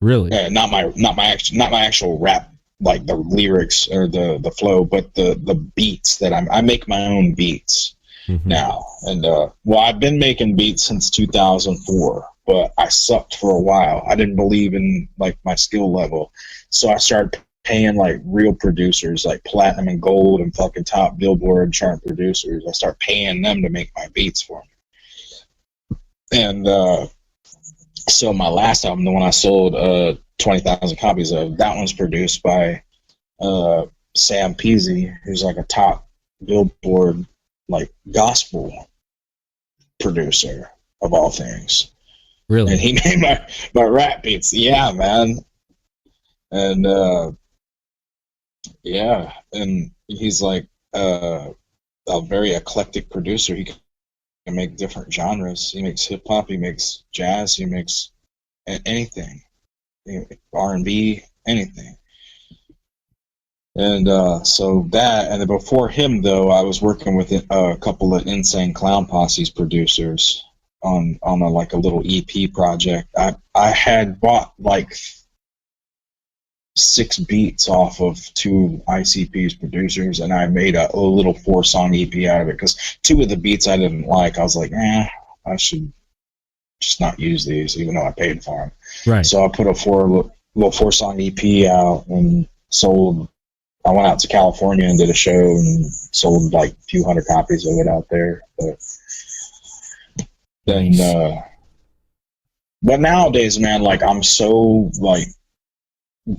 Really? Not my actual rap, like the lyrics or the flow, but the beats that I make my own beats now. And well, I've been making beats since 2004, but I sucked for a while. I didn't believe in like my skill level, so I started paying like real producers, like platinum and gold and fucking top Billboard chart producers. I start paying them to make my beats for me. And so my last album, the one I sold 20,000 copies of, that one's produced by Sam Peasy, who's like a top Billboard like gospel producer of all things. Really? And he made my rap beats. Yeah, man. And yeah, and he's like a very eclectic producer. He can make different genres. He makes hip hop, he makes jazz, he makes anything, R&B, anything. And so that, and then before him though, I was working with a couple of Insane Clown Posse's producers on a like a little EP project. I had bought like 6 beats off of 2 ICP's producers, and I made a little 4-song EP out of it because 2 of the beats I didn't like. I was like, I should just not use these, even though I paid for them. Right. So I put a little 4-song EP out and sold. I went out to California and did a show and sold like a few hundred copies of it out there. But then, but nowadays, man, like I'm so like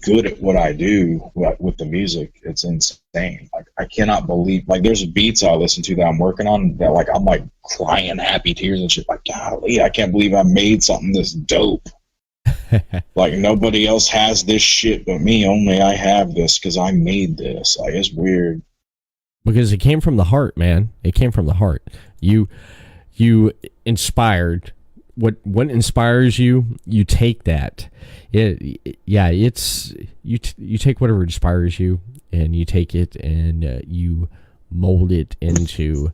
good at what I do with the music. It's insane. Like I cannot believe, like there's beats I listen to that I'm working on that like I'm like crying happy tears and shit. Like golly, I can't believe I made something this dope. Like nobody else has this shit but me. Only I have this because I made this. Like it's weird. Because it came from the heart, man. It came from the heart. You inspired. What inspires you? You take that. It's you take whatever inspires you, and you take it and you mold it into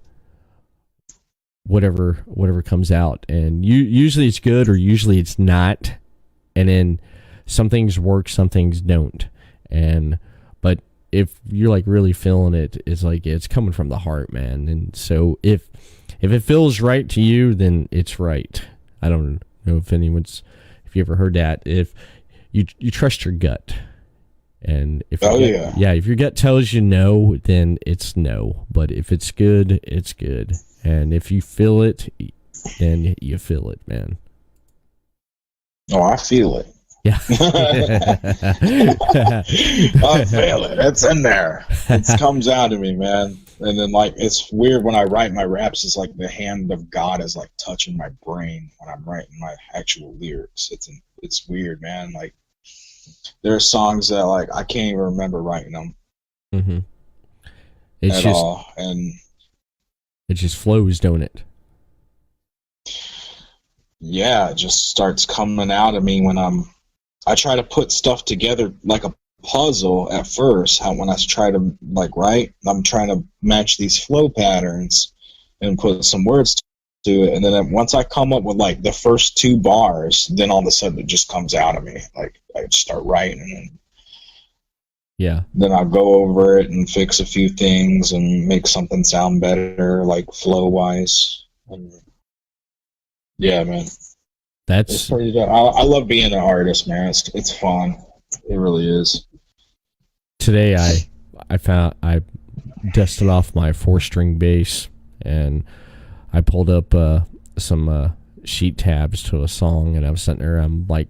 whatever comes out. And usually it's good, or usually it's not. And then some things work, some things don't. But if you're like really feeling it, it's like it's coming from the heart, man. And so if it feels right to you, then it's right. I don't know if you ever heard that. If you trust your gut, and if if your gut tells you no, then it's no. But if it's good, it's good. And if you feel it, then you feel it, man. Oh, I feel it. Yeah. I feel it. It's in there. It comes out of me, man. And then, like, it's weird when I write my raps. It's like the hand of God is like touching my brain when I'm writing my actual lyrics. It's weird, man. Like, there are songs that like I can't even remember writing them. Mm-hmm. At all, and it just flows, don't it? Yeah, it just starts coming out of me when I try to put stuff together like a puzzle at first. When I try to like write, I'm trying to match these flow patterns and put some words to it, and then once I come up with like the first 2 bars, then all of a sudden it just comes out of me. Like I just start writing, and then I'll go over it and fix a few things and make something sound better, like flow wise. Yeah, man. It's pretty dope. I love being an artist, man. It's fun. It really is. Today I dusted off my 4-string bass, and I pulled up some sheet tabs to a song, and I was sitting there, I'm like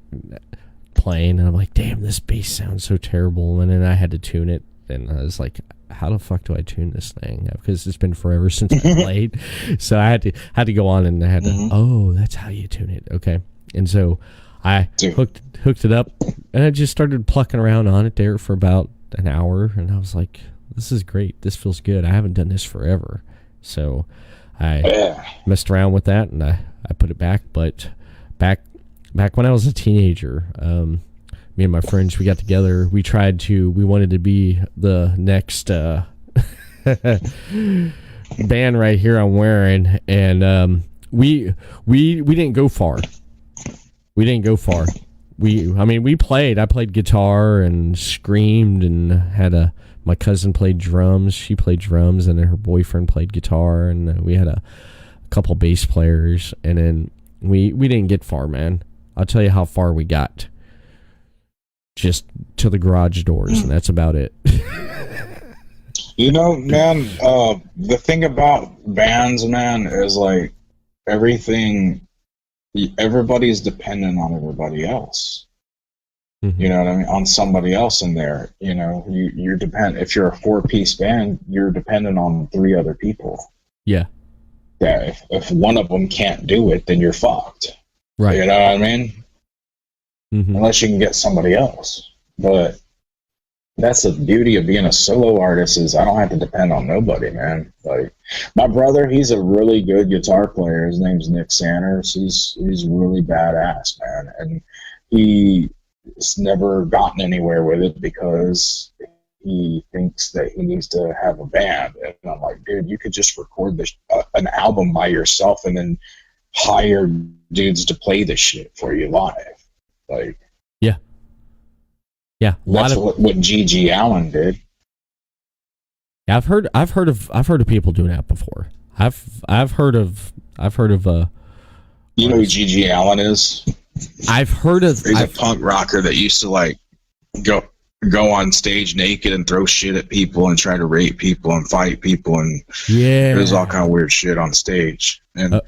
playing, and I'm like, damn, this bass sounds so terrible. And then I had to tune it, and I was like, how the fuck do I tune this thing? Because it's been forever since I played. So I had to go on, and I had to, oh, that's how you tune it. Okay. And so I hooked it up, and I just started plucking around on it there for about an hour, and I was like, this is great. This feels good. I haven't done this forever. So I messed around with that, and I put it back. But back when I was a teenager, me and my friends, we got together. We wanted to be the next band right here I'm wearing, and we didn't go far. We didn't go far. We played. I played guitar and screamed, and had my cousin played drums. She played drums, and then her boyfriend played guitar, and we had a couple bass players, and then we didn't get far, man. I'll tell you how far we got. Just to the garage doors, and that's about it. You know, man, the thing about bands, man, is like everybody's dependent on everybody else. You know what I mean? On somebody else in there. You know, you're dependent. If you're a 4-piece band, you're dependent on 3 other people. Yeah. Yeah. If one of them can't do it, then you're fucked. Right. You know what I mean? Mm-hmm. Unless you can get somebody else. But that's the beauty of being a solo artist, is I don't have to depend on nobody, man. Like, my brother, he's a really good guitar player. His name's Nick Sanders. He's really badass, man. And he's never gotten anywhere with it because he thinks that he needs to have a band. And I'm like, dude, you could just record an album by yourself and then hire dudes to play this shit for you live. Like, yeah, that's what G.G. Allen did. Yeah, I've heard of people doing that before. I've heard of you know who G.G. Allen is? I've heard of. He's a punk rocker that used to like go on stage naked and throw shit at people and try to rape people and fight people, and there's all kind of weird shit on stage. And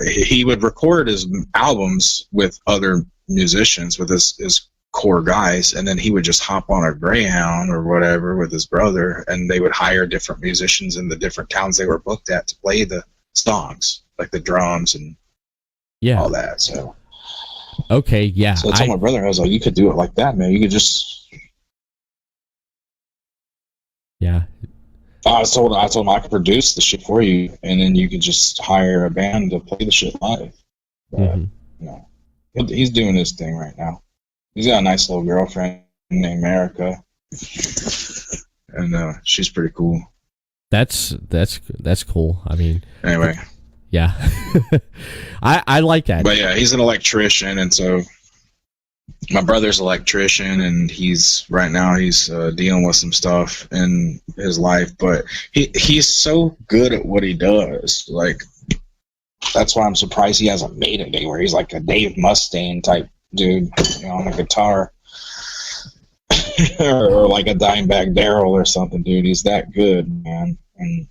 he would record his albums with other musicians, with his core guys, and then he would just hop on a Greyhound or whatever with his brother, and they would hire different musicians in the different towns they were booked at to play the songs, like the drums and all that. So okay, yeah. So I told my brother, I was like, you could do it like that, man. You could just I told him I could produce the shit for you, and then you could just hire a band to play the shit live. But, you know, he's doing his thing right now. He's got a nice little girlfriend named Erica, and she's pretty cool. That's cool. I mean, anyway, yeah, I like that. But yeah, he's an electrician, and so my brother's an electrician, and he's dealing with some stuff in his life, but he's so good at what he does. Like, that's why I'm surprised he hasn't made it anywhere. He's like a Dave Mustaine type dude, you know, on the guitar. Or like a Dimebag Darrell or something, dude. He's that good, man. And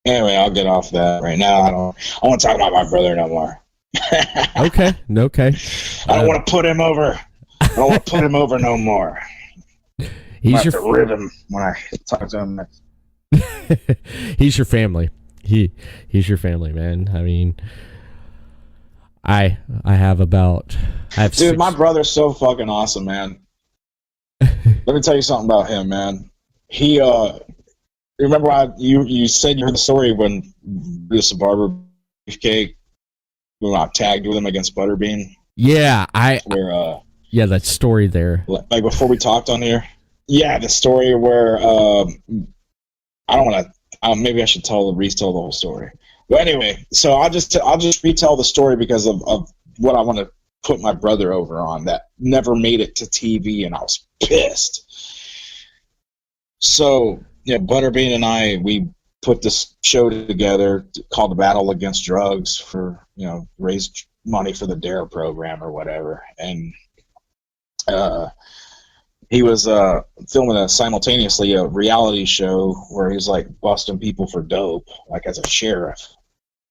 anyway, I'll get off that right now. I want to talk about my brother no more. Okay. I don't want to put him over. I don't want to put him over no more. He's your rid him when I talk to him next. He's your family. He's your family, man. I mean, I have dude, 6. My brother's so fucking awesome, man. Let me tell you something about him, man. He remember you said you heard the story when Bruce Barber Beefcake, when I tagged with him against Butterbean? Yeah, where that story there. Like before we talked on here. Yeah, the story where I don't want to. Maybe I should retell the whole story. But anyway, so I'll just retell the story because of what I want to put my brother over on that never made it to TV, and I was pissed. So yeah, Butterbean and we put this show together called the Battle Against Drugs for, you know, raise money for the DARE program or whatever, and he was filming simultaneously a reality show where he's like busting people for dope, like as a sheriff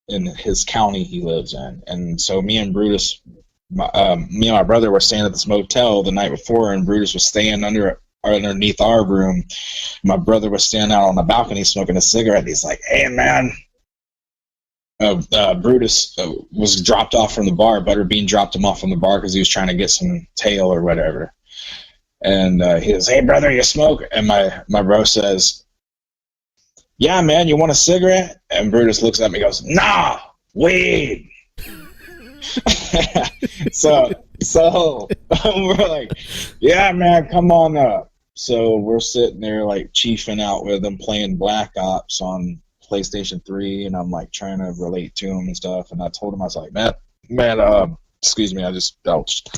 in his county he lives in. And so me and Brutus, me and my brother were staying at this motel the night before, and Brutus was staying underneath our room. My brother was standing out on the balcony smoking a cigarette, and he's like, "Hey, man." Brutus was dropped off from the bar. Butterbean dropped him off from the bar because he was trying to get some tail or whatever. And he says, "Hey, brother, you smoke?" And my bro says, "Yeah, man, you want a cigarette?" And Brutus looks at me and goes, "Nah, weed." so we're like, "Yeah, man, come on up." So we're sitting there like chiefing out with him, playing Black Ops on PlayStation 3, and I'm like trying to relate to him and stuff. And I told him, I was like, man, excuse me, I just belched.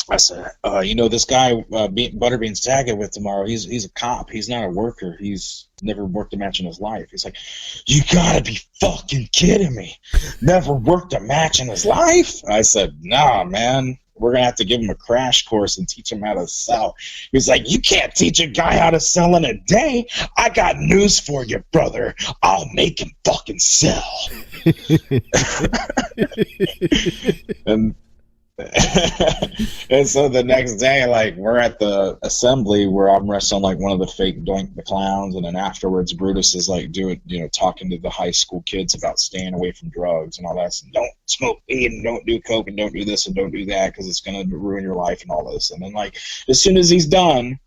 I said, you know, this guy Butterbean's tagging with tomorrow, he's a cop. He's not a worker. He's never worked a match in his life. He's like, "You gotta be fucking kidding me. Never worked a match in his life?" I said, "Nah, man. We're going to have to give him a crash course and teach him how to sell." He's like, "You can't teach a guy how to sell in a day. I got news for you, brother. I'll make him fucking sell." And so the next day, like, we're at the assembly where I'm wrestling like one of the fake Doink the Clowns, and then afterwards Brutus is like talking to the high school kids about staying away from drugs and all that. So don't smoke weed and don't do coke and don't do this and don't do that because it's gonna ruin your life and all this. And then like as soon as he's done,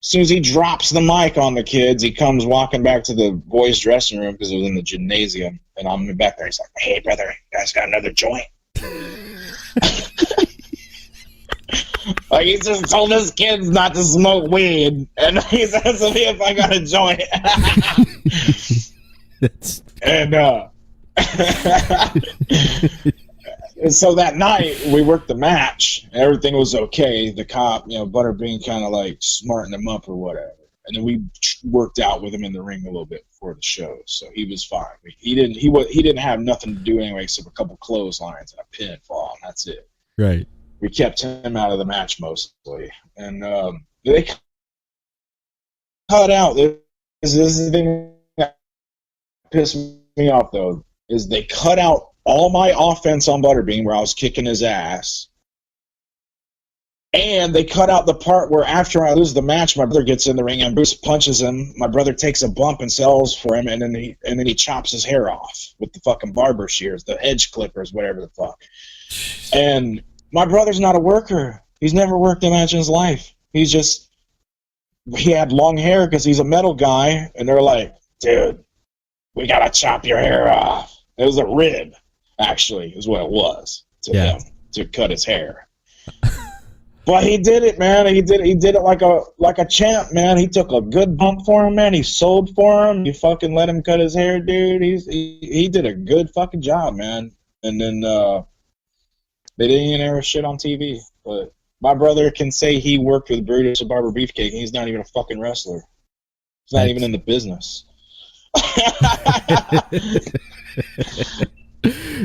as soon as he drops the mic on the kids, he comes walking back to the boys' dressing room because it was in the gymnasium, and I'm back there. He's like, "Hey brother, you guys got another joint?" Like, he just told his kids not to smoke weed, and he says to me if I got a joint. And so that night we worked the match. Everything was okay. The cop, Butterbean, kind of like smartened him up or whatever, and then we worked out with him in the ring a little bit before the show, so he was fine. He didn't have nothing to do anyway except a couple clotheslines and a pinfall, and that's it. Right. We kept him out of the match mostly, and they cut out. This is the thing that pissed me off, though, is they cut out all my offense on Butterbean where I was kicking his ass, and they cut out the part where after I lose the match, my brother gets in the ring and Bruce punches him. My brother takes a bump and sells for him, and then he chops his hair off with the fucking barber shears, the edge clippers, whatever the fuck. And my brother's not a worker. He's never worked a match in his life. He had long hair because he's a metal guy, and they're like, dude, we gotta chop your hair off. It was a rib, actually, is what it was to him, to cut his hair. But he did it, man. He did it like a champ, man. He took a good bump for him, man. He sold for him. You fucking let him cut his hair, dude. He did a good fucking job, man. And then they didn't even air shit on TV. But my brother can say he worked with Brutus and Barber Beefcake, and he's not even a fucking wrestler. He's not even in the business.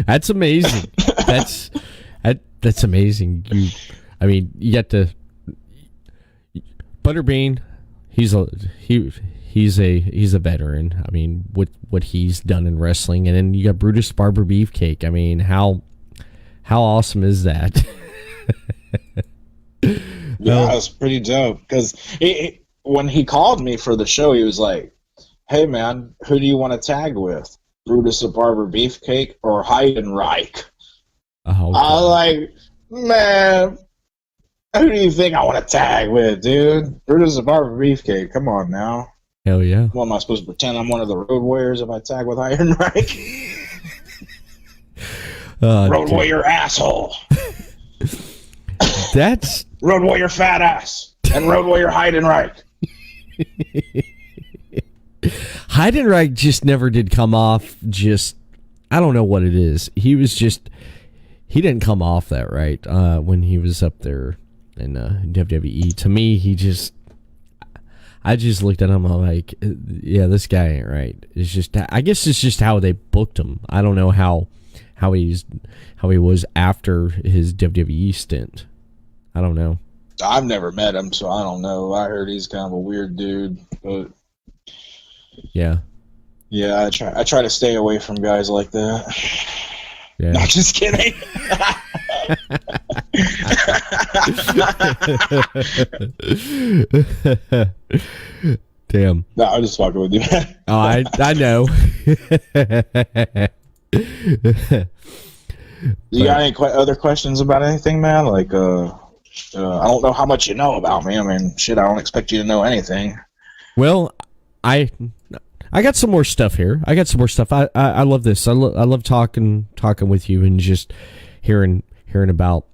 That's amazing. That's amazing. You get to Butterbean. He's a veteran. I mean, what he's done in wrestling, and then you got Brutus Barber Beefcake. I mean, how awesome is that? Yeah, it was pretty dope. Because when he called me for the show, he was like, "Hey man, who do you want to tag with? Brutus the Barber Beefcake or Heidenreich?" Oh, I was like, "Man, who do you think I want to tag with, dude? Brutus the Barber Beefcake. Come on now." Hell yeah. What am I supposed to pretend I'm one of the Road Warriors if I tag with Heidenreich? Road Warrior asshole. That's Road Warrior fat ass and Road Warrior Heidenreich. Heidenreich just never did come off. I don't know what it is. He didn't come off that right when he was up there in WWE. To me, I just looked at him like, yeah, this guy ain't right. I guess it's just how they booked him. I don't know how he was after his WWE stint. I don't know. I've never met him, so I don't know. I heard he's kind of a weird dude, but yeah, I try to stay away from guys like that. Yeah. Not just kidding. Damn. No, I'm just fucking with you, man. Oh, I know. You got any other questions about anything, man? Like, I don't know how much you know about me. I mean, shit, I don't expect you to know anything. Well, I got some more stuff here. I love this. I love talking with you and just hearing about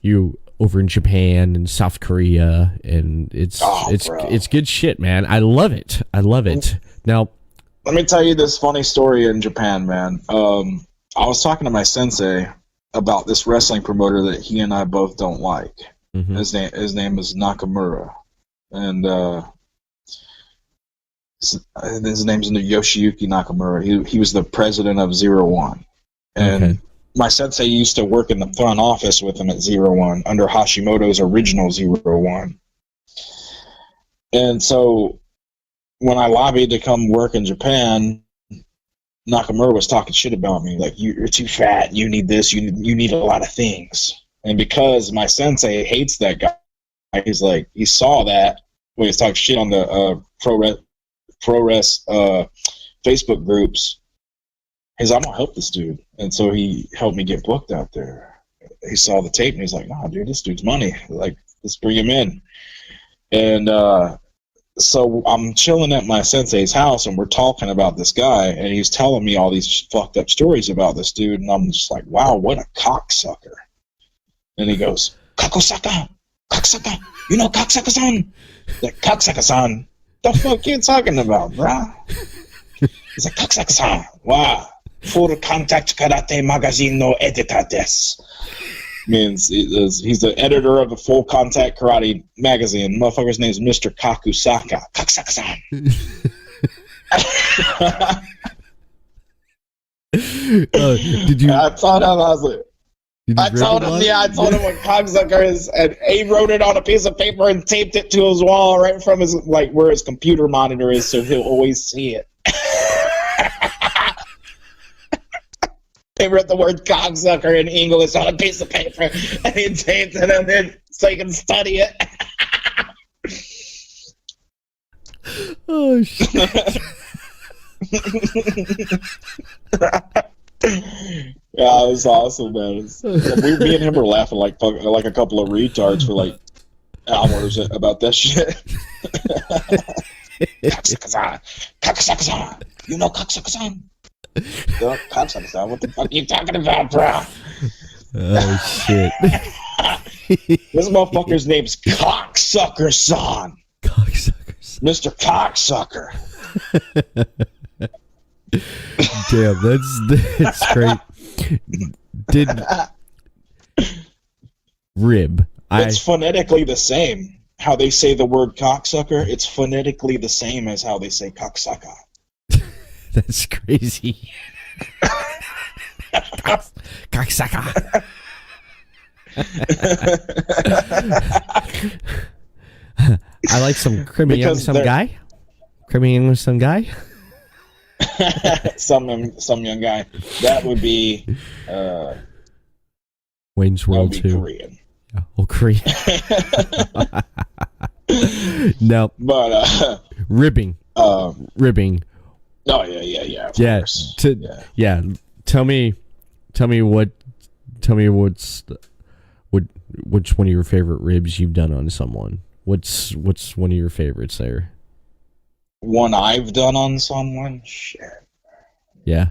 you over in Japan and South Korea, and it's good shit, man. I love it. Now, let me tell you this funny story in Japan, man. I was talking to my sensei about this wrestling promoter that he and I both don't like. Mm-hmm. His name is Nakamura, and his name's Yoshiyuki Nakamura. He was the president of 01, and my sensei used to work in the front office with him at 01 under Hashimoto's original 01. And so when I lobbied to come work in Japan, Nakamura was talking shit about me, like, you're too fat, you need this, you need a lot of things. And because my sensei hates that guy, he's like, he saw that when he was talking shit on the pro res Facebook groups. He's like, I'm gonna help this dude, and so he helped me get booked out there. He saw the tape and he's like, nah, dude, this dude's money. Like, let's bring him in. And so I'm chilling at my sensei's house and we're talking about this guy, and he's telling me all these fucked up stories about this dude, and I'm just like, wow, what a cocksucker. And he goes, Kakosaka, cocksucker, you know cocksucker-san? Like, cocksucker-san, the fuck you talking about, bruh? He's like, cocksucker-san, wow, full contact karate magazine no editor desu. Means he's the editor of the Full Contact Karate magazine. Motherfucker's name is Mr. Kakusaka. Kakusaka-san. Did you? I told him, I was like, I told him what cocksucker is, and he wrote it on a piece of paper and taped it to his wall right from his, like, where his computer monitor is, so he'll always see it. They wrote the word cocksucker in English on a piece of paper, and he taped it on it so he can study it. Oh, shit. Yeah, it was awesome, man. Me and him were laughing like a couple of retards for like hours about that shit. Cocksucker-san. Cocksucker-san. You know cocksucker-san? Cocksucker-san, what the fuck are you talking about, bro? Oh, shit. This motherfucker's name's Cocksucker-san. Cocksuckers. Mr. Cocksucker. Damn, that's great. Did rib? It's phonetically the same. How they say the word cocksucker, it's phonetically the same as how they say cocksucker. That's crazy. Cocksucker. I like some creamy young some guy. Creamy young some guy. some young guy. That would be Wayne's World 2. Korean. Yeah. Oh, Korean. No. But ribbing. Ribbing. Oh yeah. Of Yeah. course. Yeah. Tell me which one of your favorite ribs you've done on someone. What's one of your favorites there? One I've done on someone? Shit. Yeah.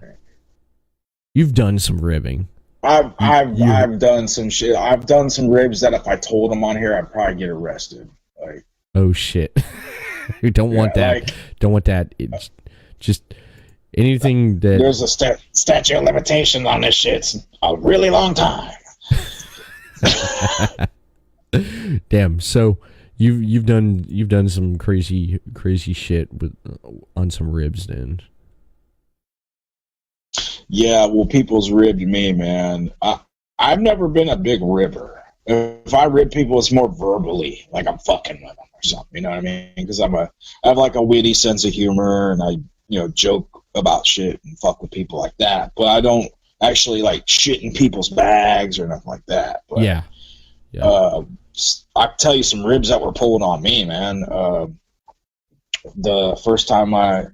You've done some ribbing. I've done some shit. I've done some ribs that if I told them on here, I'd probably get arrested. Like, oh shit. You don't want that. Like, don't want that. It's just anything that there's a statute of limitations on this shit. It's a really long time. Damn. So you've done some crazy shit on some ribs then. Yeah, well, people's ribbed me, man. I've never been a big ribber. If I rib people, it's more verbally, like I'm fucking with them or something. You know what I mean? Because I have like a witty sense of humor, and I joke about shit and fuck with people like that. But I don't actually like shit in people's bags or nothing like that. But, yeah. I tell you some ribs that were pulled on me, man. The first time I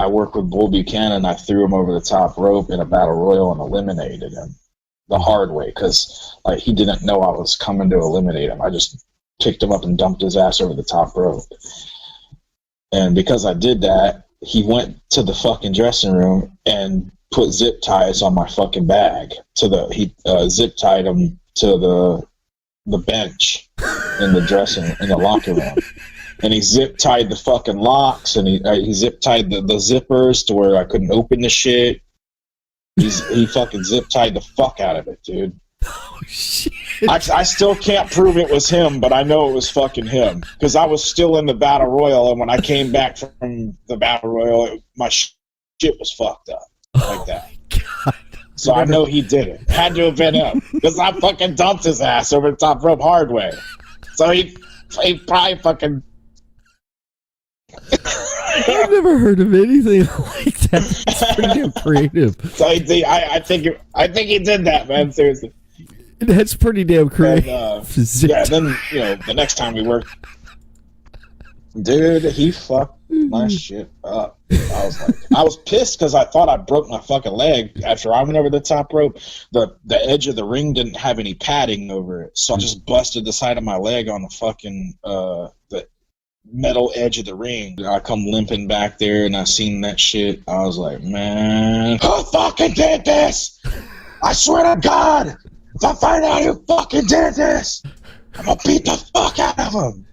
worked with Bull Buchanan, I threw him over the top rope in a battle royal and eliminated him the hard way because he didn't know I was coming to eliminate him. I just picked him up and dumped his ass over the top rope. And because I did that, he went to the fucking dressing room and put zip ties on my fucking bag. He zip tied him to the bench in the locker room. And he zip tied the fucking locks, and he zip tied the zippers to where I couldn't open the shit. He fucking zip tied the fuck out of it, dude. Oh shit! I still can't prove it was him, but I know it was fucking him because I was still in the battle royal, and when I came back from the battle royal, my shit was fucked up like that. God. So I know he did it. Had to have been him because I fucking dumped his ass over the top rope hard way. So he probably fucking. I've never heard of anything like that. It's pretty damn creative. So I think he did that, man. Seriously. That's pretty damn creative. Yeah, then, the next time we worked, dude, he fucked my shit up. I was pissed because I thought I broke my fucking leg after I went over the top rope. The edge of the ring didn't have any padding over it, so I just busted the side of my leg on the fucking the metal edge of the ring. I come limping back there, and I seen that shit. I was like, man, who fucking did this? I swear to God, if I find out who fucking did this, I'm gonna beat the fuck out of him.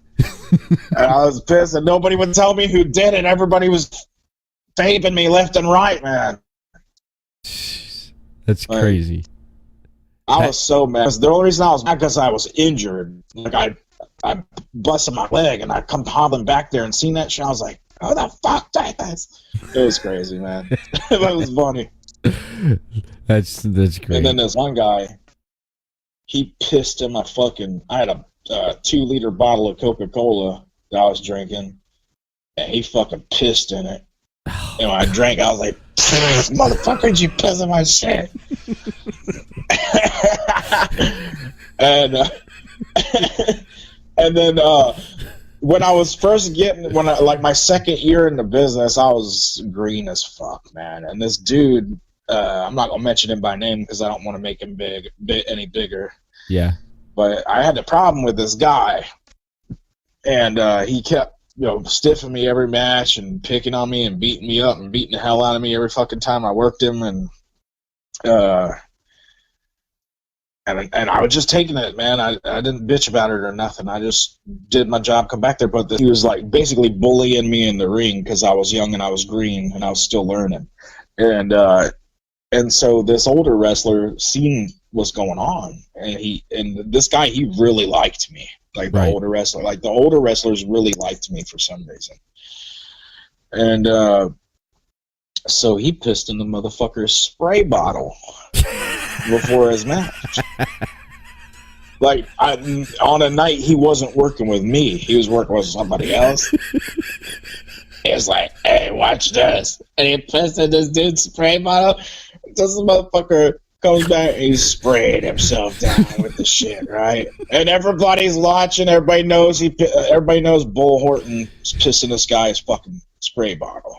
And I was pissed, and nobody would tell me who did it. Everybody was taping me left and right, man. That's crazy. I was so mad. The only reason I was mad because I was injured. Like, I busted my leg, and I come hobbling back there and seen that shit. I was like, "Who the fuck did this?" It was crazy, man. That was funny. That's great. And then this one guy, he pissed in my fucking. I had a 2-liter bottle of Coca-Cola that I was drinking, and he fucking pissed in it. I drank. I was like, "Motherfucker, you piss in my shit!" and then when I was first my second year in the business, I was green as fuck, man. And this dude, I'm not gonna mention him by name because I don't want to make him any bigger. Yeah. But I had a problem with this guy, and he kept, stiffing me every match and picking on me and beating me up and beating the hell out of me every fucking time I worked him, and I was just taking it, man. I didn't bitch about it or nothing. I just did my job, come back there. But he was like basically bullying me in the ring because I was young and I was green and I was still learning, and so this older wrestler seen what's going on, and this guy, he really liked me, like the older wrestler. Like the older wrestlers really liked me for some reason, and so he pissed in the motherfucker's spray bottle before his match. Like, on a night he wasn't working with me, he was working with somebody else. He was like, "Hey, watch this," and he pissed in this dude's spray bottle. This motherfucker comes back and he's spraying himself down with the shit, right? And everybody's watching. Everybody knows Bull Horton's pissing this guy's fucking spray bottle.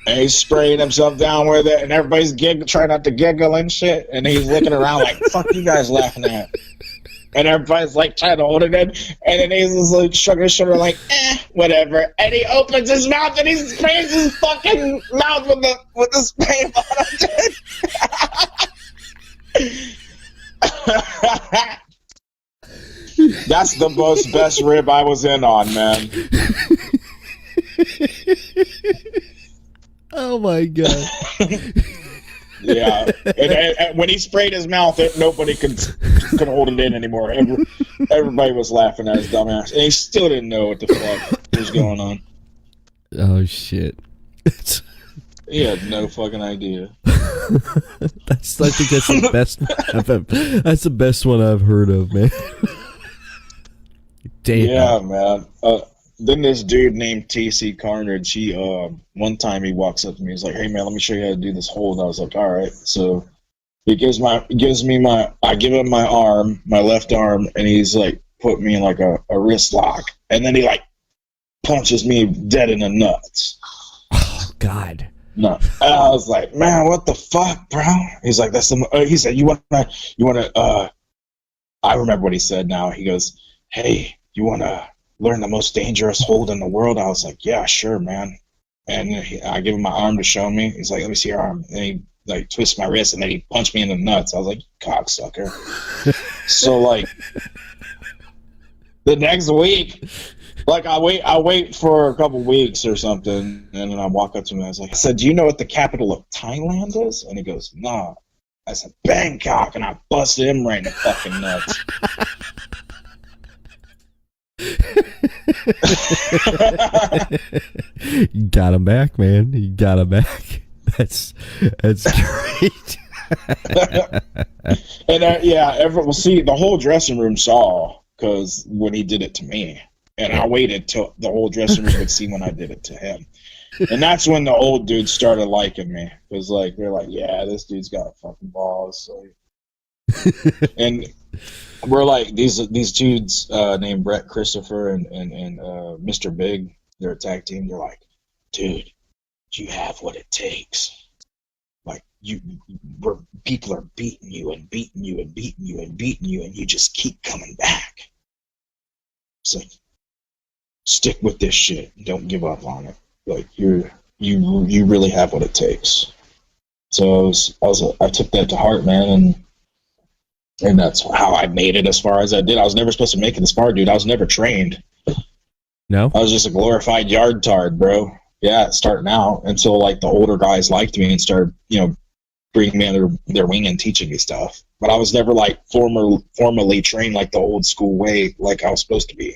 And he's spraying himself down with it, and everybody's trying not to giggle and shit. And he's looking around like, "Fuck you guys laughing at?" And everybody's like trying to hold it in, and then he's just like shrugging his shoulder like, whatever. And he opens his mouth and he sprays his fucking mouth with the spray bottle. That's the best rib I was in on, man. Oh my god. Yeah, and when he sprayed his mouth, nobody could hold it in anymore. Everybody was laughing at his dumbass, and he still didn't know what the fuck was going on. Oh shit! He had no fucking idea. I think that's the best. That's the best one I've heard of, man. Damn. Yeah, man. Then this dude named TC Carnage, one time he walks up to me, he's like, "Hey man, let me show you how to do this hold." I was like, "All right." So I give him my arm, my left arm, and he's like put me in like a wrist lock, and then he like punches me dead in the nuts. Oh God. No. And I was like, "Man, what the fuck, bro?" He's like, he said, you wanna I remember what he said now. He goes, "Hey, you wanna learn the most dangerous hold in the world?" I was like, "Yeah, sure, man." And I give him my arm to show me. He's like, "Let me see your arm." And he like twists my wrist, and then he punched me in the nuts. I was like, "Cocksucker." So like the next week, like I wait for a couple weeks or something, and then I walk up to him and I said, "Do you know what the capital of Thailand is?" And he goes, "No." I said, "Bangkok," and I busted him right in the fucking nuts. You got him back, man. You got him back. That's great. And Everett will see. The whole dressing room saw because when he did it to me, and I waited till the whole dressing room would see when I did it to him. And that's when the old dudes started liking me. It was like they're like, "Yeah, this dude's got fucking balls." So And we're like these dudes named Brett Christopher and Mr. Big. They're a tag team. They're like, dude, you have what it takes. Like where people are beating you and beating you and beating you and beating you, and you just keep coming back. It's like, stick with this shit. Don't give up on it. Like you really have what it takes. So I took that to heart, man, and that's how I made it as far as I did. I was never supposed to make it this far, dude. I was never trained. No? I was just a glorified yard tard, bro. Yeah, starting out until like the older guys liked me and started, bringing me under their wing and teaching me stuff. But I was never like formally trained like the old school way, like I was supposed to be.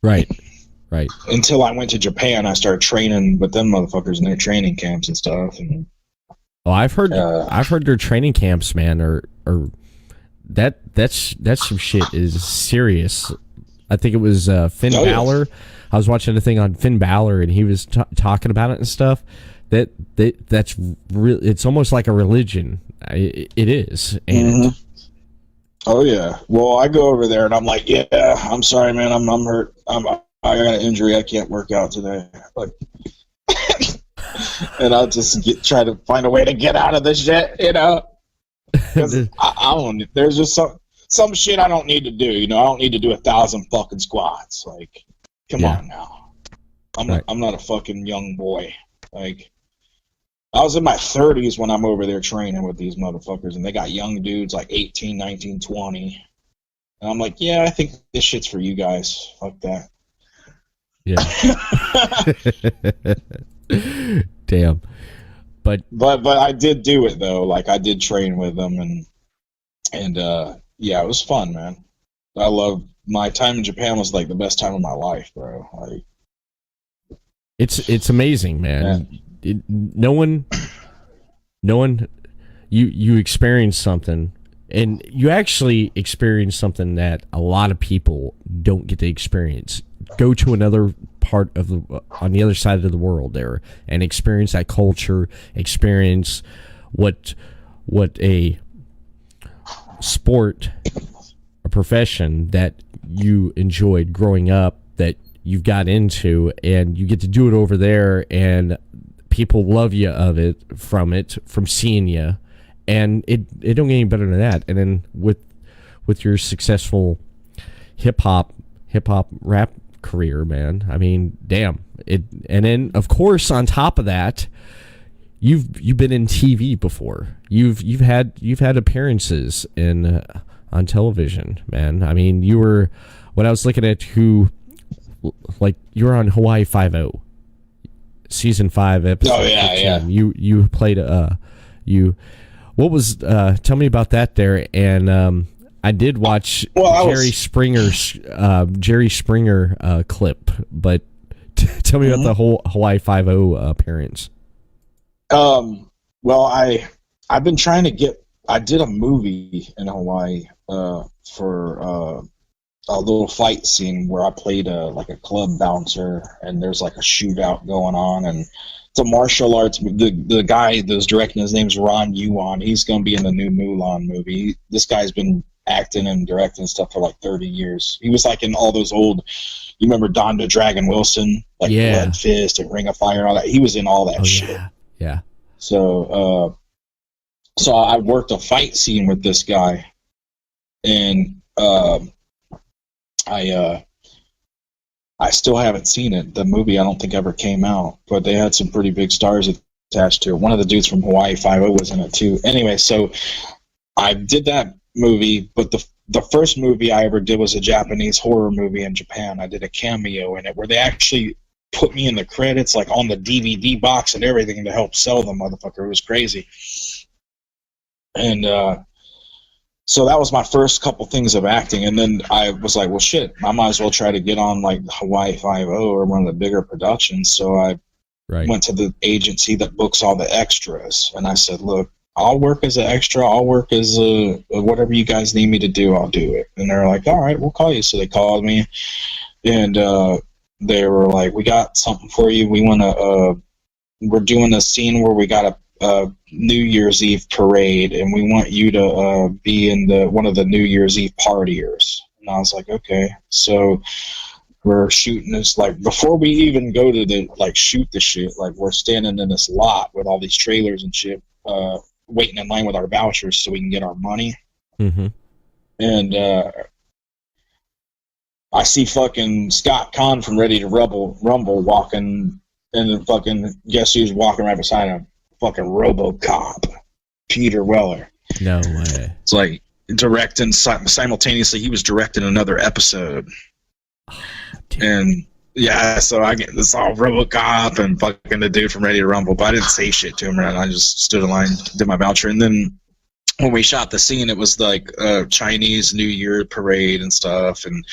Right. Until I went to Japan, I started training with them motherfuckers in their training camps and stuff. And I've heard their training camps, man, are that's some shit is serious. I think it was Finn Balor. Yeah. I was watching a thing on Finn Balor, and he was talking about it and stuff. That's real. It's almost like a religion. It is. And oh yeah. Well, I go over there and I'm like, yeah, I'm sorry, man. I'm hurt. I got an injury. I can't work out today. Like, and I'll just try to find a way to get out of this shit, Because I don't. There's just some shit I don't need to do. I don't need to do 1,000 fucking squats. Like, come on now. I'm not a fucking young boy. Like, I was in my 30s when I'm over there training with these motherfuckers, and they got young dudes like 18, 19, 20. And I'm like, yeah, I think this shit's for you guys. Fuck that. Yeah. Damn. But I did do it though. Like, I did train with them, and yeah, it was fun, man. I love my time in Japan. Was like the best time of my life, bro. Like, it's amazing, man. No one. You experience something, and you actually experience something that a lot of people don't get to experience. Go to another part of on the other side of the world there and experience that culture, experience what a sport, a profession that you enjoyed growing up, that you've got into, and you get to do it over there, and people love you from seeing you, and it don't get any better than that. And then with your successful hip hop rap career, man, I mean, damn it. And then of course on top of that, you've been in TV before. You've had appearances in on television, man. I mean, you were, when I was looking at you were on Hawaii 5-0, season 5, episode 15. Yeah. You played what was tell me about that there. And I did watch Jerry Springer's clip, but tell me about the whole Hawaii 5-0 appearance. Well, I've been trying to I did a movie in Hawaii for a little fight scene where I played like a club bouncer, and there's like a shootout going on, and it's a martial arts. The guy that's directing, his name's Ron Yuan. He's going to be in the new Mulan movie. This guy's been acting and directing stuff for like 30 years. He was like in all those old, you remember Don the Dragon Wilson, like Blood Fist and Ring of Fire and all that. He was in all that shit. Yeah. So I worked a fight scene with this guy, and I still haven't seen it. The movie I don't think ever came out, but they had some pretty big stars attached to it. One of the dudes from Hawaii 5-0 was in it too. Anyway, so I did that movie, but the first movie I ever did was a Japanese horror movie in Japan. I did a cameo in it where they actually put me in the credits, like on the DVD box and everything, to help sell the motherfucker. It was crazy. And so that was my first couple things of acting, and then I was like, well, shit, I might as well try to get on like Hawaii 5-0 or one of the bigger productions. So I went to the agency that books all the extras, and I said, look, I'll work as an extra, I'll work as whatever you guys need me to do, I'll do it. And they're like, all right, we'll call you. So they called me, and they were like, we got something for you. We want to, we're doing a scene where we got New Year's Eve parade, and we want you to be in one of the New Year's Eve partiers. And I was like, okay. So we're shooting this, like, before we even go to shoot the shit, like, we're standing in this lot with all these trailers and shit, waiting in line with our vouchers so we can get our money. Mm-hmm. And I see fucking Scott Conn from Ready to Rumble walking, and then fucking guess who's walking right beside him? Fucking RoboCop, Peter Weller. No way. It's like directing simultaneously. He was directing another episode, and yeah, so I get this all RoboCop and fucking the dude from Ready to Rumble. But I didn't say shit to him, right? I just stood in line, did my voucher, and then when we shot the scene, it was like Chinese New Year parade and stuff, and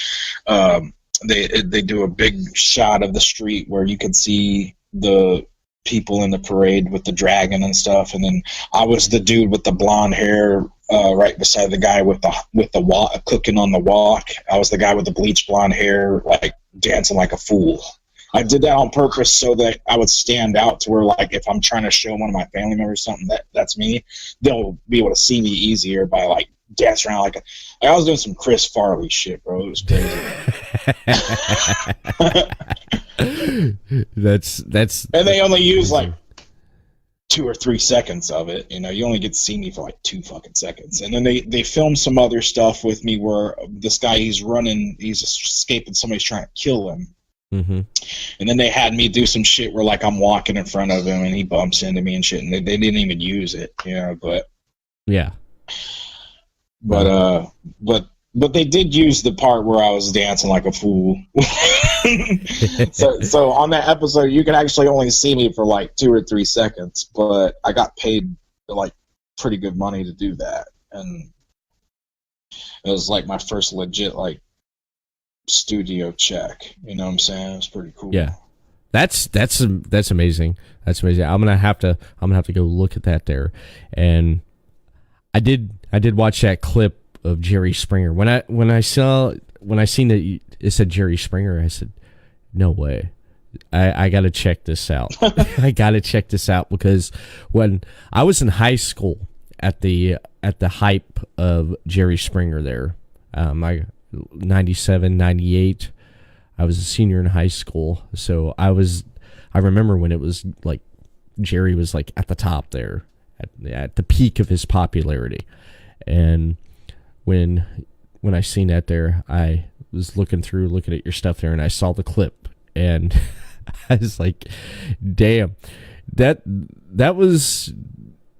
they do a big shot of the street where you could see the people in the parade with the dragon and stuff, and then I was the dude with the blonde hair right beside the guy with the walk, cooking on the walk. I was the guy with the bleach blonde hair, like dancing like a fool. I did that on purpose so that I would stand out to where, like, if I'm trying to show one of my family members something that's me, they'll be able to see me easier by, like, dancing around like I was doing some Chris Farley shit, bro. It was crazy. That's and they only use like 2 or 3 seconds of it. You know, you only get to see me for like 2 fucking seconds. And then they film some other stuff with me where this guy, he's escaping, somebody's trying to kill him. Mm-hmm. And then they had me do some shit where, like, I'm walking in front of him and he bumps into me and shit, and they didn't even use it, you know. But yeah, but they did use the part where I was dancing like a fool. so on that episode, you can actually only see me for like 2 or 3 seconds, but I got paid like pretty good money to do that, and it was like my first legit like studio check. You know what I'm saying? It was pretty cool. Yeah, that's amazing. That's amazing. I'm gonna have to go look at that there. And I did watch that clip of Jerry Springer. When I seen that it said Jerry Springer, I said, no way. I gotta check this out. I gotta check this out, because when I was in high school at the hype of Jerry Springer there, 97, 98, I was a senior in high school, so I remember when it was like Jerry was like at the top there, at the peak of his popularity. And when I seen that there, I was looking at your stuff there, and I saw the clip, and I was like, damn, that was,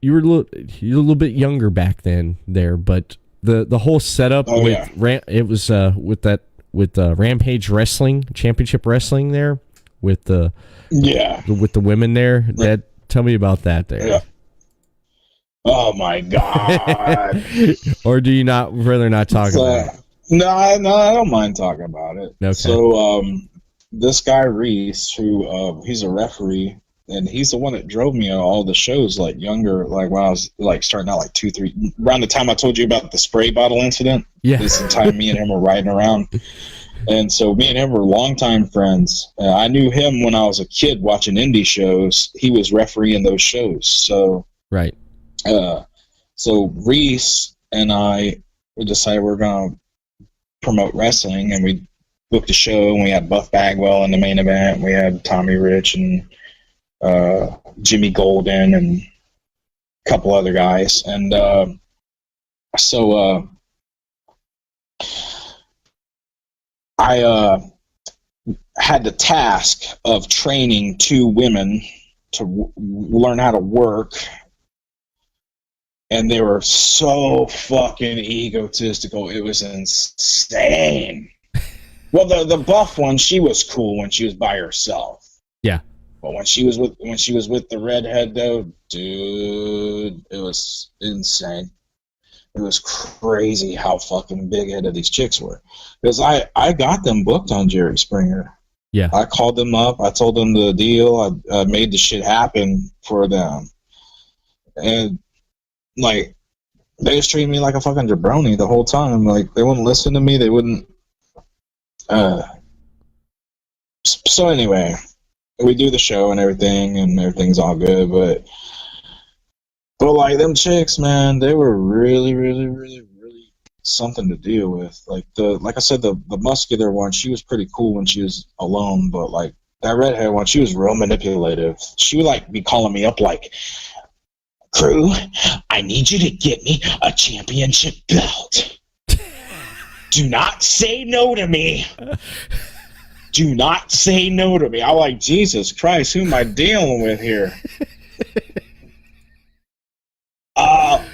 you were a little bit younger back then there, but the whole setup with Rampage Wrestling, Championship Wrestling there, with the women there. Right. Tell me about that there. Yeah. Oh my god. Or do you rather not talk about it? No, I don't mind talking about it. Okay. So this guy Reese, who he's a referee, and he's the one that drove me on all the shows, like younger, like when I was like starting out, like 2, 3, around the time I told you about the spray bottle incident. Yeah. This time me and him were riding around. And so me and him were longtime friends. I knew him when I was a kid watching indie shows. He was refereeing those shows. So right. So Reese and I, we decided we're going to promote wrestling, and we booked a show, and we had Buff Bagwell in the main event. We had Tommy Rich and Jimmy Golden and a couple other guys. And so I had the task of training 2 women to learn how to work, and they were so fucking egotistical. It was insane. Well, the buff one, she was cool when she was by herself. Yeah. But when she was with the redhead, though, dude, it was insane. It was crazy how fucking big-headed these chicks were. Because I got them booked on Jerry Springer. Yeah. I called them up. I told them the deal. I made the shit happen for them. And, like, they just treated me like a fucking jabroni the whole time. Like, they wouldn't listen to me. They wouldn't... So anyway, we do the show and everything's all good, but But like them chicks, man, they were really, really, really, really something to deal with. Like I said, the muscular one, she was pretty cool when she was alone, but like that redhead one, she was real manipulative. She would like be calling me up like, Kru, I need you to get me a championship belt. Do not say no to me. Do not say no to me. I'm like, Jesus Christ, who am I dealing with here?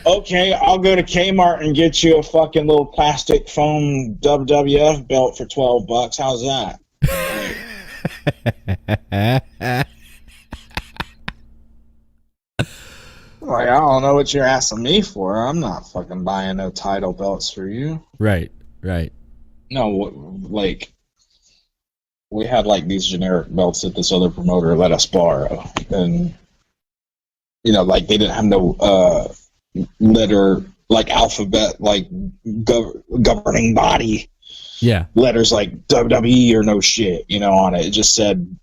Okay, I'll go to Kmart and get you a fucking little plastic foam WWF belt for $12. How's that? Like, I don't know what you're asking me for. I'm not fucking buying no title belts for you. Right. No, like, we had like these generic belts that this other promoter let us borrow, and you know, like they didn't have no letter, like alphabet, like governing body. Yeah. Letters like WWE or no shit, you know, on it. It just said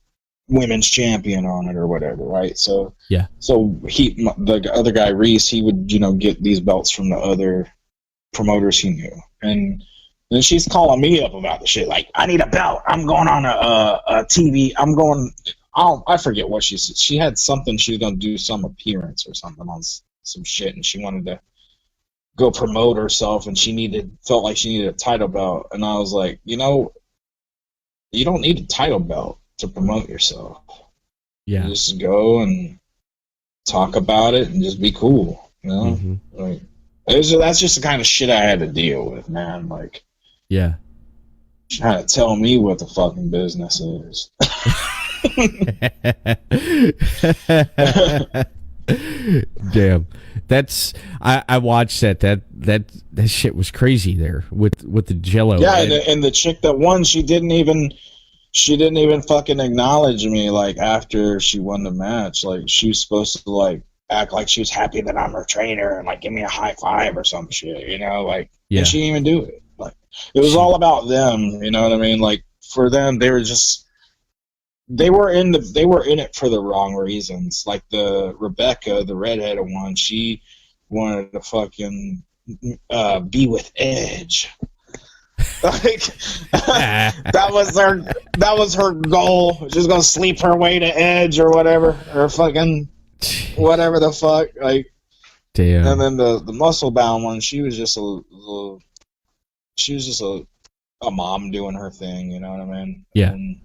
women's champion on it or whatever, right? So yeah. So the other guy, Reese, he would, you know, get these belts from the other promoters he knew, and then she's calling me up about the shit. Like, I need a belt. I'm going on a TV. I forget what she said. She had something. She was going to do some appearance or something on some shit, and she wanted to go promote herself, and felt like she needed a title belt. And I was like, you know, you don't need a title belt to promote yourself. Yeah. You just go and talk about it and just be cool, you know? Mm-hmm. Like, that's just the kind of shit I had to deal with, man. Like, yeah. Trying to tell me what the fucking business is. Damn. That's I watched that shit was crazy there with the Jello. Yeah, and the chick that won, she didn't even fucking acknowledge me like after she won the match. Like she was supposed to like act like she was happy that I'm her trainer and like give me a high five or some shit, you know, like and she didn't even do it. Like it was all about them, you know what I mean? Like for them, they were in it for the wrong reasons. Like the Rebecca, the redheaded one, she wanted to fucking be with Edge. Like that was her goal. She's gonna sleep her way to Edge or whatever, or fucking whatever the fuck. Like, damn. And then the muscle bound one, she was just a mom doing her thing. You know what I mean? Yeah. And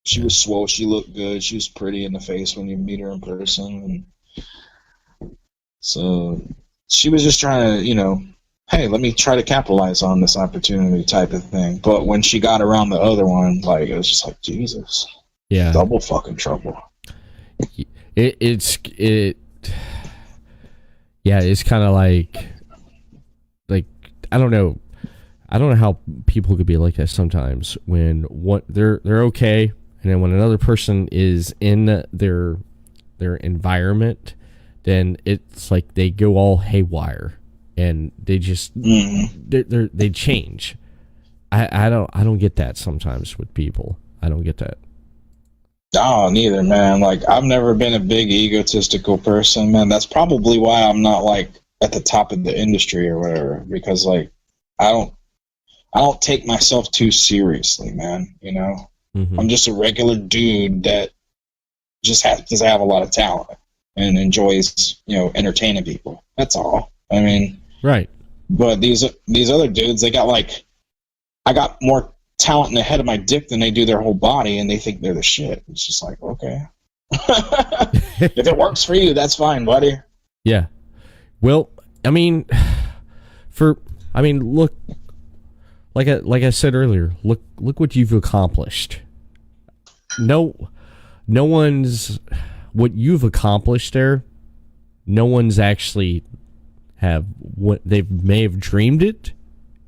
she was swole. She looked good. She was pretty in the face when you meet her in person. And so she was just trying to, you know, hey, let me try to capitalize on this opportunity type of thing. But when she got around the other one, like, it was just like, Jesus. Yeah. Double fucking trouble. It's kind of like I don't know how people could be like that sometimes when they're okay, and then when another person is in their environment, then it's like they go all haywire and they just they change. I don't get that sometimes with people. I don't get that. No, neither, man. Like, I've never been a big egotistical person, man. That's probably why I'm not like at the top of the industry or whatever, because like I don't take myself too seriously, man. You know, I'm just a regular dude that just happens to have a lot of talent and enjoys, you know, entertaining people. That's all. I mean, right. But these other dudes, they got like, I got more talent in the head of my dick than they do their whole body, and they think they're the shit. It's just like, okay. If it works for you, that's fine, buddy. Yeah. Well, I mean, look, like I said earlier, look what you've accomplished. No one's what you've accomplished there. No one's actually have what they may have dreamed it,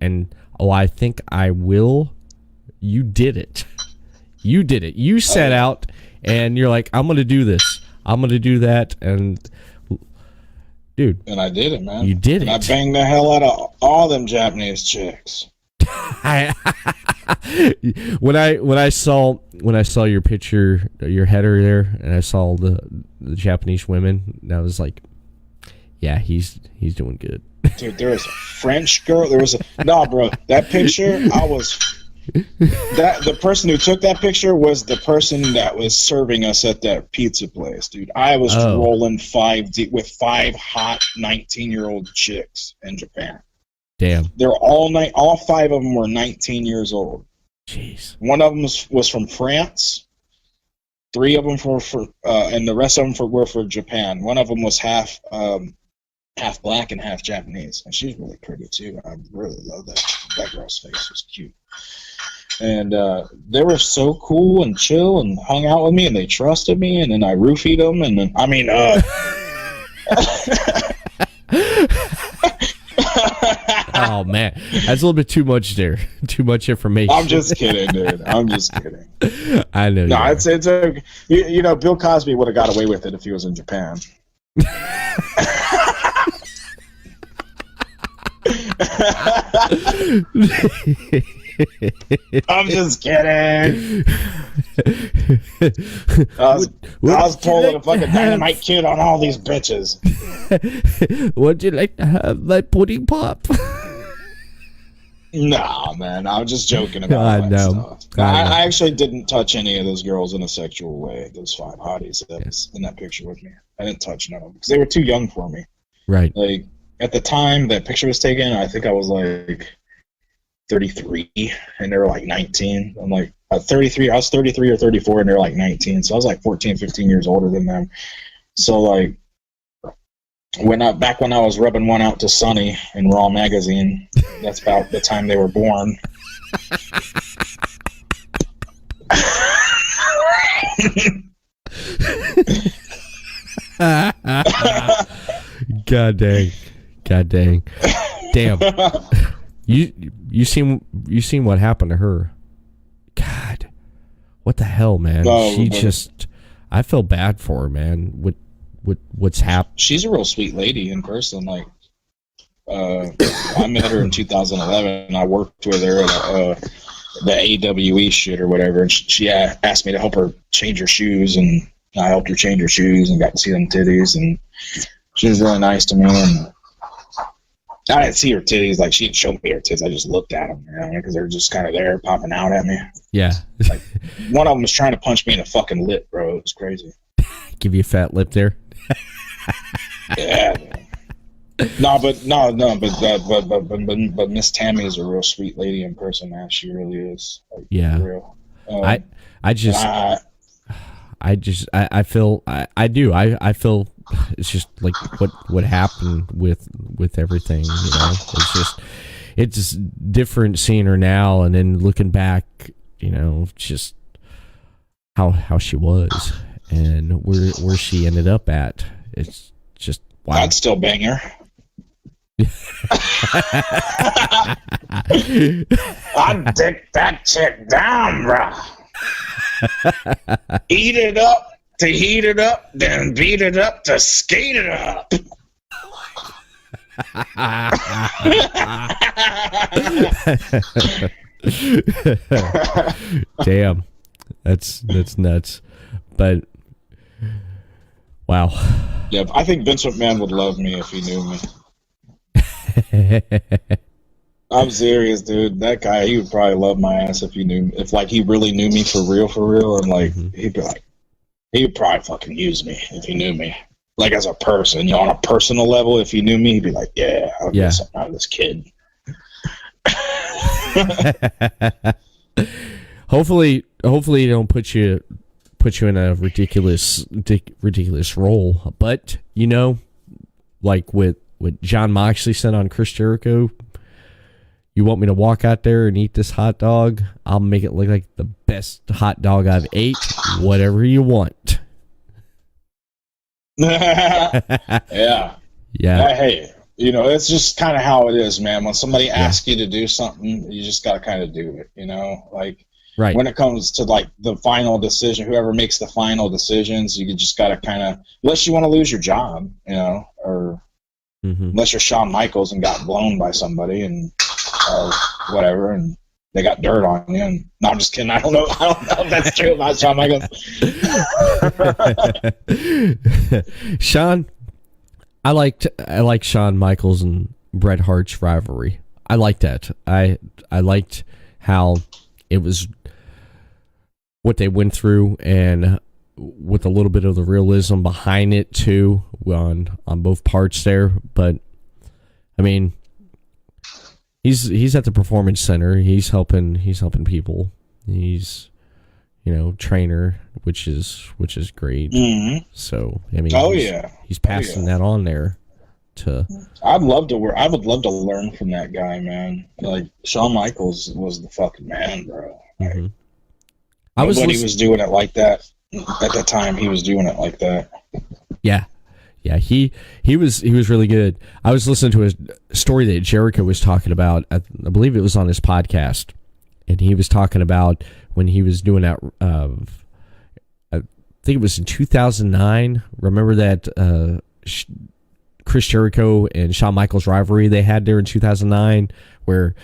and I think I will. You did it. You did it. You set out and you're like, I'm going to do this. I'm going to do that. And dude. And I did it, man. You did it. I banged the hell out of all them Japanese chicks. When I saw your picture, your header there, and I saw the Japanese women, and I was like, Yeah, he's doing good. Dude, there was a French girl. Bro. That picture, the person who took that picture was the person that was serving us at that pizza place, dude. I was rolling 5 deep with 5 hot 19-year-old chicks in Japan. Damn. They're all 5 of them were 19 years old. Jeez. One of them was from France. 3 of them and the rest of them were for Japan. One of them was half black and half Japanese, and she's really pretty too. I really love that. That girl's face was cute, and they were so cool and chill and hung out with me, and they trusted me, and then I roofied them, and then Oh man, that's a little bit too much there. Too much information. I'm just kidding, dude. I'm just kidding. I know. No, it's okay. You know, Bill Cosby would have got away with it if he was in Japan. I'm just kidding. I was pulling a fucking dynamite kid on all these bitches. Would you like to have my pudding pop? Nah, man, I was just joking about that stuff. I actually didn't touch any of those girls in a sexual way. Those 5 hotties that was in that picture with me, I didn't touch none of them because they were too young for me. Right. Like at the time that picture was taken, I think I was like 33, and they were like 19. I'm like 33. I was 33 or 34, and they're like 19. So I was like 14, 15 years older than them. So like back when I was rubbing one out to Sonny in Raw magazine, that's about the time they were born. God dang. Damn. You seen what happened to her? God. What the hell, man? I feel bad for her, man. What's happened? She's a real sweet lady in person. Like, I met her in 2011. I worked with her at the AWE shit or whatever, and she asked me to help her change her shoes, and I helped her change her shoes and got to see them titties, and she was really nice to me. And I didn't see her titties, like she didn't show me her titties. I just looked at them, because they're just kind of there, popping out at me. Yeah. Like one of them was trying to punch me in the fucking lip, bro. It was crazy. Give you a fat lip there. Yeah. But Miss Tammy is a real sweet lady in person, man. She really is. Like, yeah. Real. I feel it's just like what happened with everything, it's just different seeing her now and then looking back, just how she was and where she ended up at. It's just wow. I'd still bang her. I'd dick that chick down, bro. Eat it up to heat it up, then beat it up to skate it up. Damn, that's nuts. But wow. Yeah, I think Vince McMahon would love me if he knew me. I'm serious, dude. That guy, he would probably love my ass if he really knew me for real, and like he'd be like, he would probably fucking use me if he knew me, like as a person, on a personal level. If he knew me, he'd be like, yeah, I'll get something out of this kid. Hopefully, he don't put you in a ridiculous role. But like what John Moxley said on Chris Jericho, you want me to walk out there and eat this hot dog? I'll make it look like the best hot dog I've ate. Whatever you want. Yeah. Yeah. Hey, it's just kind of how it is, man. When somebody asks you to do something, you just got to kind of do it, like. Right. When it comes to like the final decision, whoever makes the final decisions, you just got to kind of, unless you want to lose your job, or unless you're Shawn Michaels and got blown by somebody and whatever, and they got dirt on you. And no, I'm just kidding. I don't know if that's true about Shawn Michaels. Sean, I liked Shawn Michaels and Bret Hart's rivalry. I liked that. I liked how it was what they went through, and with a little bit of the realism behind it too, on both parts there. But I mean, he's at the Performance Center. He's helping people. He's, trainer, which is great. Mm-hmm. So I mean, he's passing that on there. I would love to learn from that guy, man. Like, Shawn Michaels was the fucking man, bro. Mm-hmm. Nobody was doing it like that at the time. He was doing it like that. Yeah, he was really good. I was listening to a story that Jericho was talking about. I believe it was on his podcast, and he was talking about when he was doing that. I think it was in 2009. Remember that Chris Jericho and Shawn Michaels rivalry they had there in 2009, where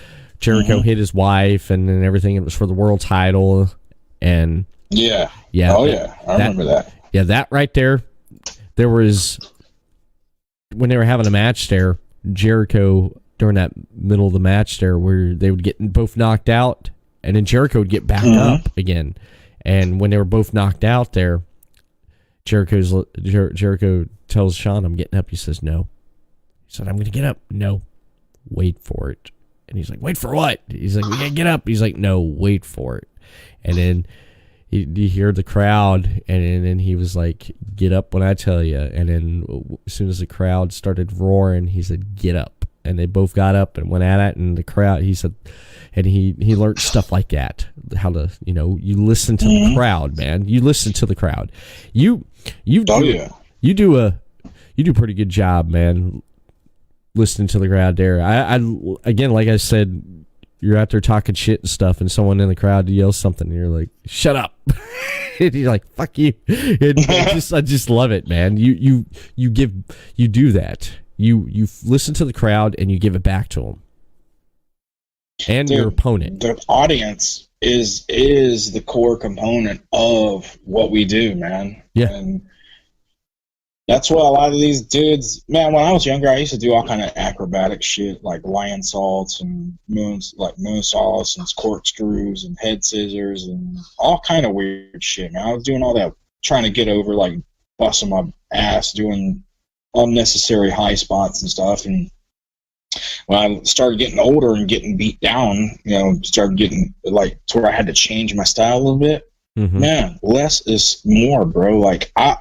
Jericho hit his wife and everything. It was for the world title, and I remember that. Yeah, that right there. There was, when they were having a match there, Jericho during that middle of the match there, where they would get both knocked out, and then Jericho would get back up again. And when they were both knocked out there, Jericho tells Shawn, "I'm getting up." He says, "No." He said, "I'm going to get up." "No, wait for it." And he's like, "Wait for what?" He's like, "We got to get up." He's like, "No, wait for it." And then you hear the crowd, and then he was like, "Get up when I tell you." And then as soon as the crowd started roaring, he said, "Get up." And they both got up and went at it, and the crowd, he said, and he learned stuff like that, how to, you listen to the crowd, man. You listen to the crowd. You do a pretty good job, man, listening to the crowd there. I again, like I said, you're out there talking shit and stuff, and someone in the crowd yells something, and you're like, "Shut up!" And you're like, "Fuck you!" And I just love it, man. You do that. You listen to the crowd and you give it back to them and your opponent. The audience is the core component of what we do, man. Yeah. And that's what a lot of these dudes, man, when I was younger, I used to do all kind of acrobatic shit, like lion salts and moonsaults and corkscrews and head scissors and all kind of weird shit, man. I was doing all that, trying to get over, like, busting my ass, doing unnecessary high spots and stuff. And when I started getting older and getting beat down, started getting, like, to where I had to change my style a little bit, man, less is more, bro. Like, I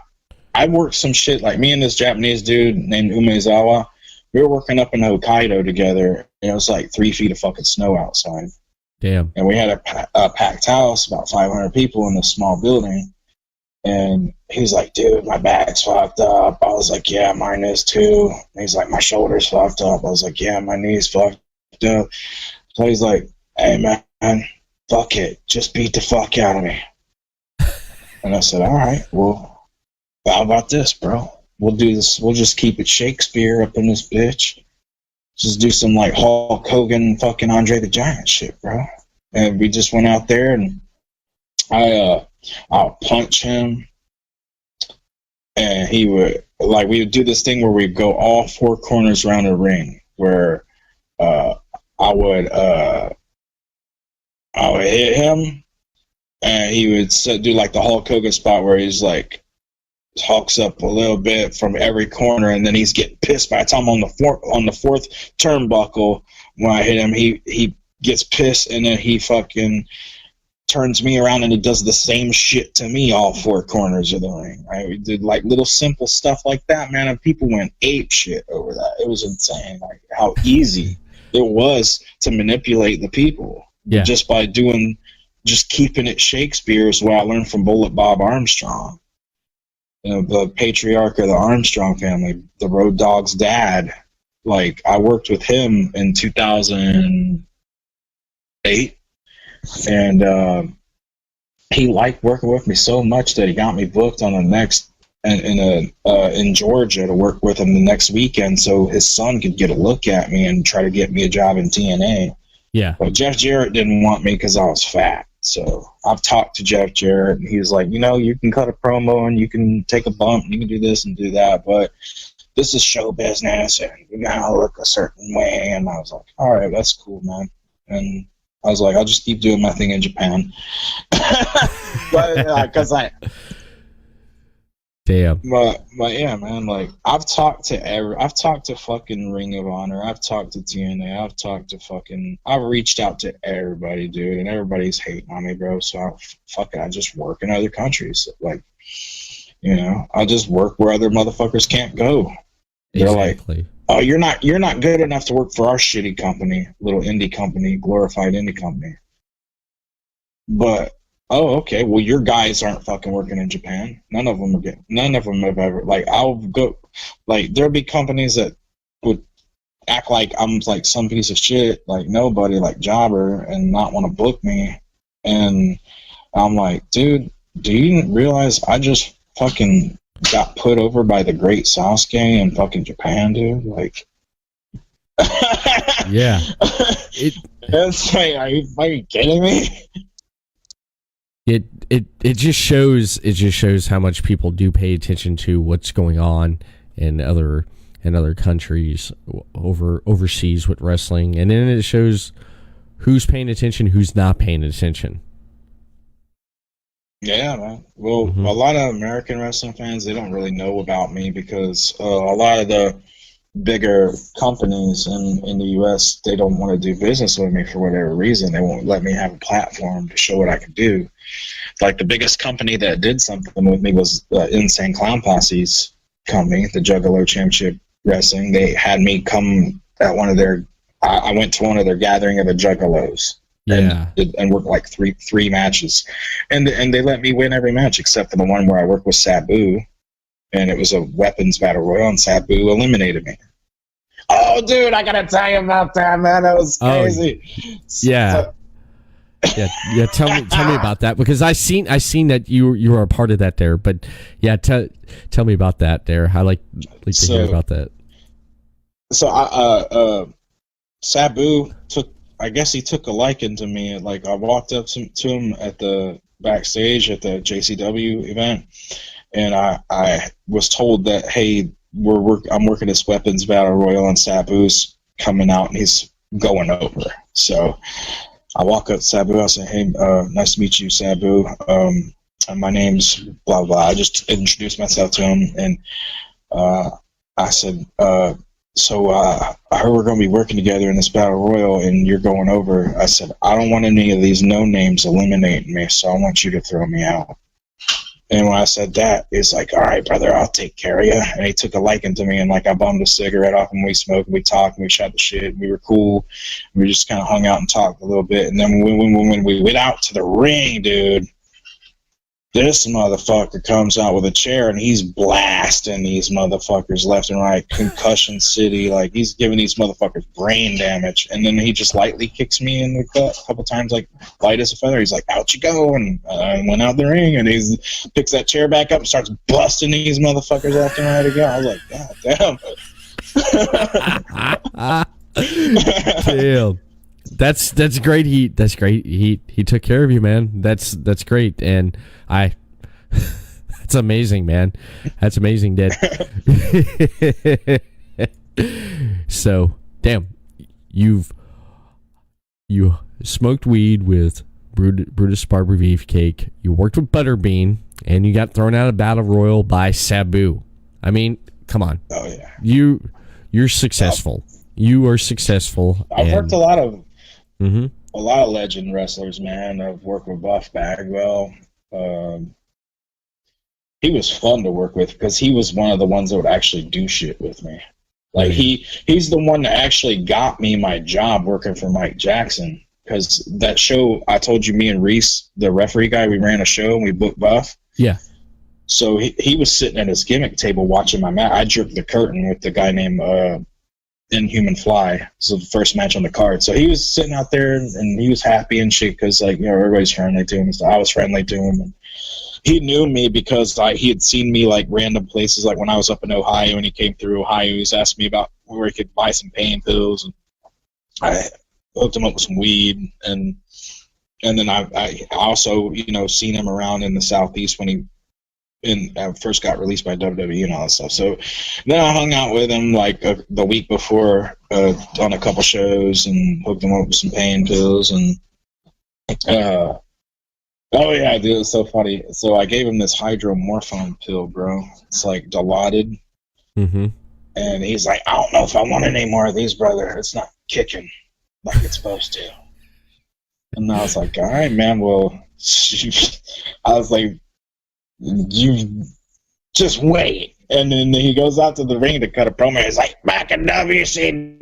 worked some shit, like me and this Japanese dude named Umezawa, we were working up in Hokkaido together, and it was like 3 feet of fucking snow outside. Damn. And we had a packed house, about 500 people in this small building. And he was like, "Dude, my back's fucked up." I was like, "Yeah, mine is too." And he's like, "My shoulder's fucked up." I was like, "Yeah, my knee's fucked up." So he's like, "Hey, man, fuck it. Just beat the fuck out of me." And I said, "All right, well, how about this, bro? We'll do this. We'll just keep it Shakespeare up in this bitch. Just do some, like, Hulk Hogan, fucking Andre the Giant shit, bro." And we just went out there, and I'll punch him, and he would, like, we would do this thing where we'd go all four corners around the ring, where I would hit him, and he would do, like, the Hulk Hogan spot where he's like hulks up a little bit from every corner, and then he's getting pissed by the time on the fourth turnbuckle. When I hit him, he gets pissed, and then he fucking turns me around and he does the same shit to me all four corners of the ring. Right? We did, like, little simple stuff like that, man, and people went ape shit over that. It was insane, like, how easy it was to manipulate the people. Yeah. Just by just keeping it Shakespeare is what I learned from Bullet Bob Armstrong. The patriarch of the Armstrong family, the Road Dogg's dad. Like, I worked with him in 2008. And he liked working with me so much that he got me booked on the next in Georgia to work with him the next weekend, so his son could get a look at me and try to get me a job in TNA. Yeah. But Jeff Jarrett didn't want me because I was fat. So I've talked to Jeff Jarrett, and he's like, you can cut a promo and you can take a bump, and you can do this and do that, but this is show business, and you gotta look a certain way. And I was like, all right, that's cool, man. And I was like, I'll just keep doing my thing in Japan. But because Damn. But yeah, man. Like I've talked to fucking Ring of Honor. I've talked to TNA. I've reached out to everybody, dude, and everybody's hating on me, bro. So I just work in other countries. Like, I just work where other motherfuckers can't go. They're Exactly. like, oh, you're not good enough to work for our shitty company, little indie company, glorified indie company. But oh, okay. Well, your guys aren't fucking working in Japan. None of them have ever. Like, I'll go. Like, there'll be companies that would act like I'm like some piece of shit, like nobody, like jobber, and not want to book me. And I'm like, dude, do you realize I just fucking got put over by the Great Sasuke in fucking Japan, dude? Like, Yeah. It's like, are you kidding me? It just shows how much people do pay attention to what's going on in other countries overseas with wrestling, and then it shows who's paying attention, who's not paying attention. Yeah, man. Well, a lot of American wrestling fans, they don't really know about me because a lot of the bigger companies in the U.S., they don't want to do business with me for whatever reason. They won't let me have a platform to show what I can do. Like the biggest company that did something with me was Insane Clown Posse's company, the Juggalo Championship Wrestling. They had me come at one of their. I went to one of their gathering of the Juggalos. Yeah. And worked like three matches, and they let me win every match except for the one where I worked with Sabu, and it was a weapons battle royal, and Sabu eliminated me. Oh, dude, I gotta tell you about that, man. That was crazy. Yeah. Yeah. Tell me about that, because I seen that you were a part of that there. But yeah, tell me about that there. I like to hear about that. So Sabu he took a liking to me. Like I walked up to him at the backstage at the JCW event, and I was told that, hey, I'm working this weapons battle royal, and Sabu's coming out and he's going over. So I walk up to Sabu. I say, hey, nice to meet you, Sabu. My name's blah blah. I just introduced myself to him, and I said, so I heard we're going to be working together in this battle royal, and you're going over. I said, I don't want any of these no names eliminating me, so I want you to throw me out. And when I said that, he's like, all right, brother, I'll take care of you. And he took a liking to me, and like I bummed a cigarette off him. We smoked, and we talked, and we shot the shit, and we were cool. We just kind of hung out and talked a little bit. And then when we went out to the ring, dude, this motherfucker comes out with a chair, and he's blasting these motherfuckers left and right, concussion city. Like, he's giving these motherfuckers brain damage. And then he just lightly kicks me in the gut a couple times, like light as a feather. He's like, out you go. And I went out the ring, and he picks that chair back up and starts busting these motherfuckers left and right again. I was like, God damn. Damn. That's great. That's great. He took care of you, man. That's great. And that's amazing, man. That's amazing, Dad. So, damn, you smoked weed with Brutus Barber Beefcake. You worked with Butterbean, and you got thrown out of Battle Royal by Sabu. I mean, come on. Oh yeah. You're successful. You are successful. I've worked a lot of legend wrestlers, man. I've worked with Buff Bagwell. He was fun to work with because he was one of the ones that would actually do shit with me. Like he's the one that actually got me my job working for Mike Jackson, because that show I told you, me and Reese, the referee guy, we ran a show and we booked Buff. Yeah. So he was sitting at his gimmick table watching my match. I jerked the curtain with the guy named Inhuman Fly. So the first match on the card. So he was sitting out there and he was happy and shit because, like, everybody's friendly to him. So I was friendly to him. And he knew me because he had seen me like random places. Like when I was up in Ohio and he came through Ohio, he was asking me about where he could buy some pain pills. And I hooked him up with some weed. And then I also, seen him around in the Southeast when he first got released by WWE and all that stuff. So then I hung out with him like the week before on a couple shows and hooked him up with some pain pills and oh yeah, dude, it's so funny. So I gave him this hydromorphone pill, bro. It's like Dilaudid. Mm-hmm. And he's like, I don't know if I want any more of these, brother. It's not kicking like it's supposed to. And I was like, all right, man, well, I was like, you just wait. And then he goes out to the ring to cut a promo. He's like, back in WCW.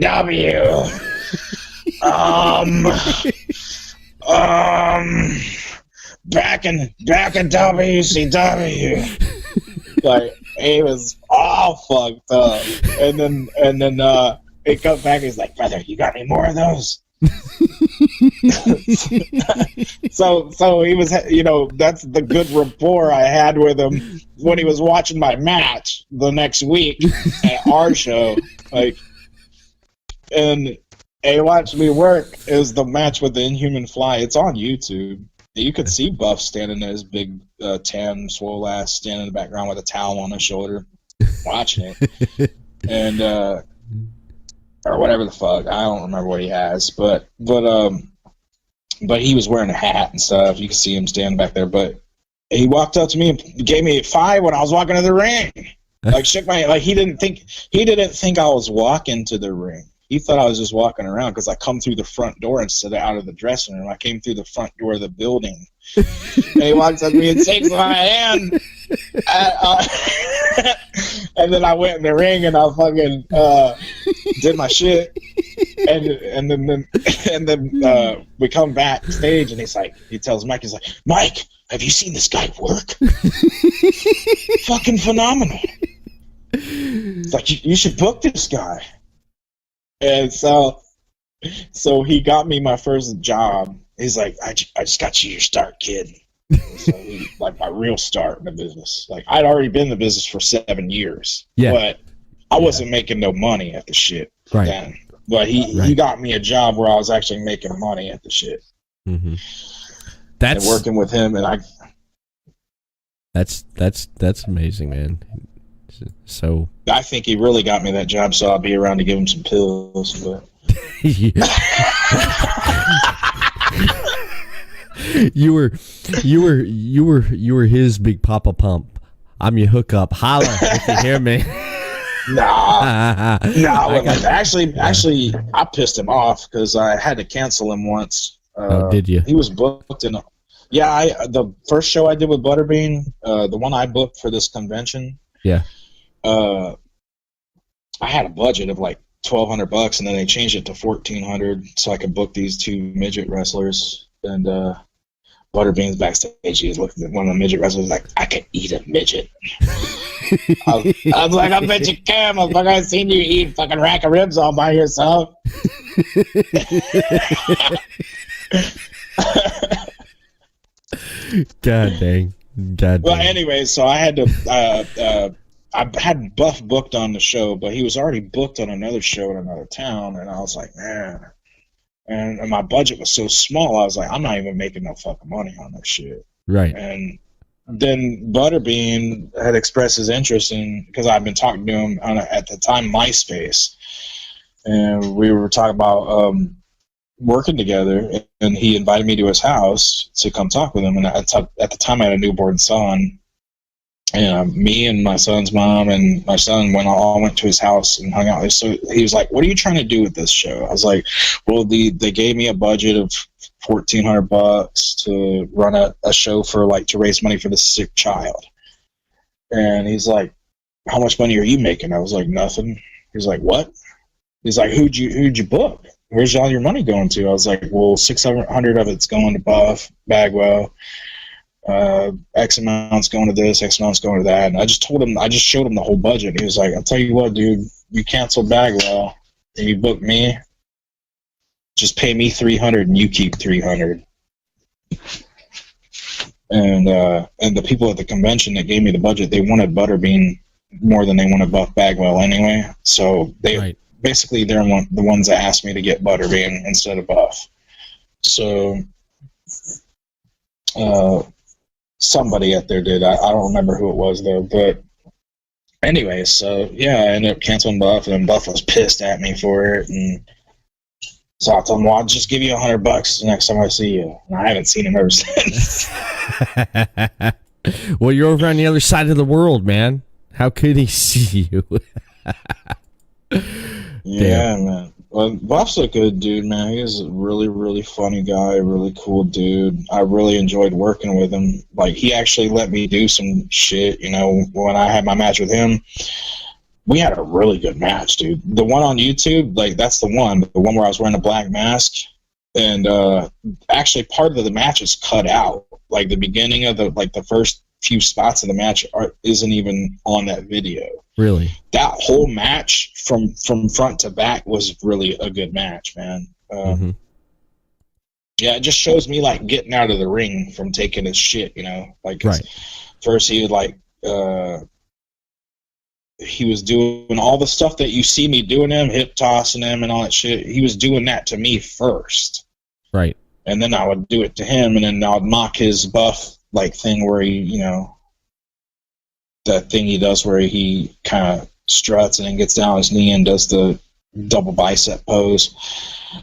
Back in WCW. Like, he was all fucked up. And then he comes back and he's like, brother, you got any more of those? so he was, that's the good rapport I had with him when he was watching my match the next week at our show. Like, and he watched me work. It was the match with the Inhuman Fly. It's on YouTube. You could see Buff standing there, his big tan swole ass standing in the background with a towel on his shoulder, watching it, and or whatever the fuck. I don't remember what he has, but he was wearing a hat and stuff. You could see him standing back there. But he walked up to me and gave me a 5 when I was walking to the ring. Like shook my he didn't think I was walking to the ring. He thought I was just walking around because I come through the front door instead of out of the dressing room. I came through the front door of the building. And he walks up to me and shakes my hand. And then I went in the ring and I fucking did my shit. And then we come backstage and he tells Mike, he's like, Mike, have you seen this guy work? Fucking phenomenal. It's like, you should book this guy. And so he got me my first job. He's like, I just got you your start, kid. So like my real start in the business. Like I'd already been in the business for 7 years, but I wasn't making no money at the shit then. But he got me a job where I was actually making money at the shit. Mm-hmm. And working with him, and that's amazing, man. So I think he really got me that job, so I'll be around to give him some pills. But you were his big Papa Pump. I'm your hookup. Holla if you hear me. Nah. Actually, I pissed him off because I had to cancel him once. Did you? He was booked in. The first show I did with Butterbean, the one I booked for this convention. Yeah. I had a budget of like $1,200, and then they changed it to $1,400 so I could book these 2 midget wrestlers. And Butterbean's backstage. He was looking at one of the midget wrestlers like, I could eat a midget. I was like, I bet you can, motherfucker. I've seen you eat fucking rack of ribs all by yourself. God dang. Well, anyway, so I had to. I had Buff booked on the show, but he was already booked on another show in another town, and I was like, man. And my budget was so small, I was like, I'm not even making no fucking money on that shit. Right. And then Butterbean had expressed his interest in, because I've been talking to him on at the time MySpace, and we were talking about working together, and he invited me to his house to come talk with him. And at the time, I had a newborn son. And me and my son's mom and my son all went to his house and hung out. So he was like, "What are you trying to do with this show?" I was like, "Well, they gave me a budget of $1,400 to run a show for to raise money for the sick child." And he's like, "How much money are you making?" I was like, "Nothing." He's like, "What?" He's like, "Who'd you book? Where's all your money going to?" I was like, "Well, $600 of it's going to Buff Bagwell. X amount's going to this, X amount's going to that." And I just showed him the whole budget. He was like, "I'll tell you what, dude, you cancel Bagwell and you book me, just pay me $300 and you keep $300. And the people at the convention that gave me the budget, they wanted Butterbean more than they wanted Buff Bagwell anyway. So basically they're the ones that asked me to get Butterbean instead of Buff. So somebody out there did. I don't remember who it was though. But anyway, so yeah, I ended up canceling Buff, and then Buff was pissed at me for it, and so I told him, "Well, I'll just give you $100 the next time I see you." And I haven't seen him ever since. Well, you're over on the other side of the world, man. How could he see you? Yeah, man. Well, Buff's a good dude, man. He's a really, really funny guy, really cool dude. I really enjoyed working with him. Like, he actually let me do some shit, you know, when I had my match with him. We had a really good match, dude. The one on YouTube, like, that's the one where I was wearing a black mask. And actually, part of the match is cut out. Like, the beginning of the first few spots of the match isn't even on that video. Really? That whole match from front to back was really a good match, man. Yeah, it just shows me, like, getting out of the ring from taking his shit, you know? Like, right. First he would, like, he was doing all the stuff that you see me doing him, hip tossing him and all that shit. He was doing that to me first. Right. And then I would do it to him, and then I would mock his Buff, like, thing where he, you know, that thing he does where he kind of struts and then gets down on his knee and does the double bicep pose.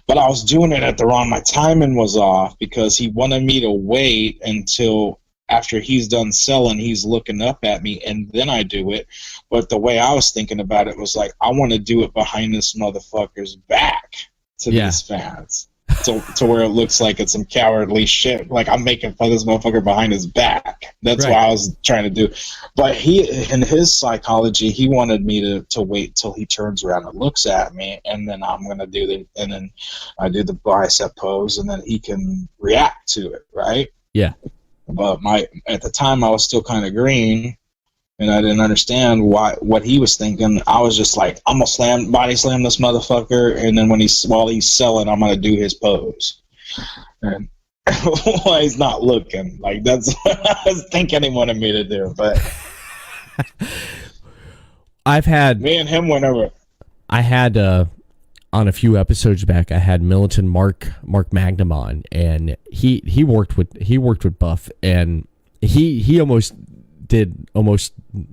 But I was doing it at the wrong, my timing was off because he wanted me to wait until after he's done selling, he's looking up at me, and then I do it. But the way I was thinking about it was like, I want to do it behind this motherfucker's back to these fans. To where it looks like it's some cowardly shit. Like, I'm making fun of this motherfucker behind his back. That's what I was trying to do. But he, in his psychology, he wanted me to wait till he turns around and looks at me, and then I'm going to do and then I do the bicep pose, and then he can react to it, right? Yeah. But at the time, I was still kind of green, and I didn't understand what he was thinking. I was just like, I'm gonna body slam this motherfucker, and then while he's selling, I'm gonna do his pose. And while he's not looking, like, that's what I was thinking he wanted me to do. But me and him went over. I had on a few episodes back, I had Militant Mark Magnum on, and he worked with Buff, and he did almost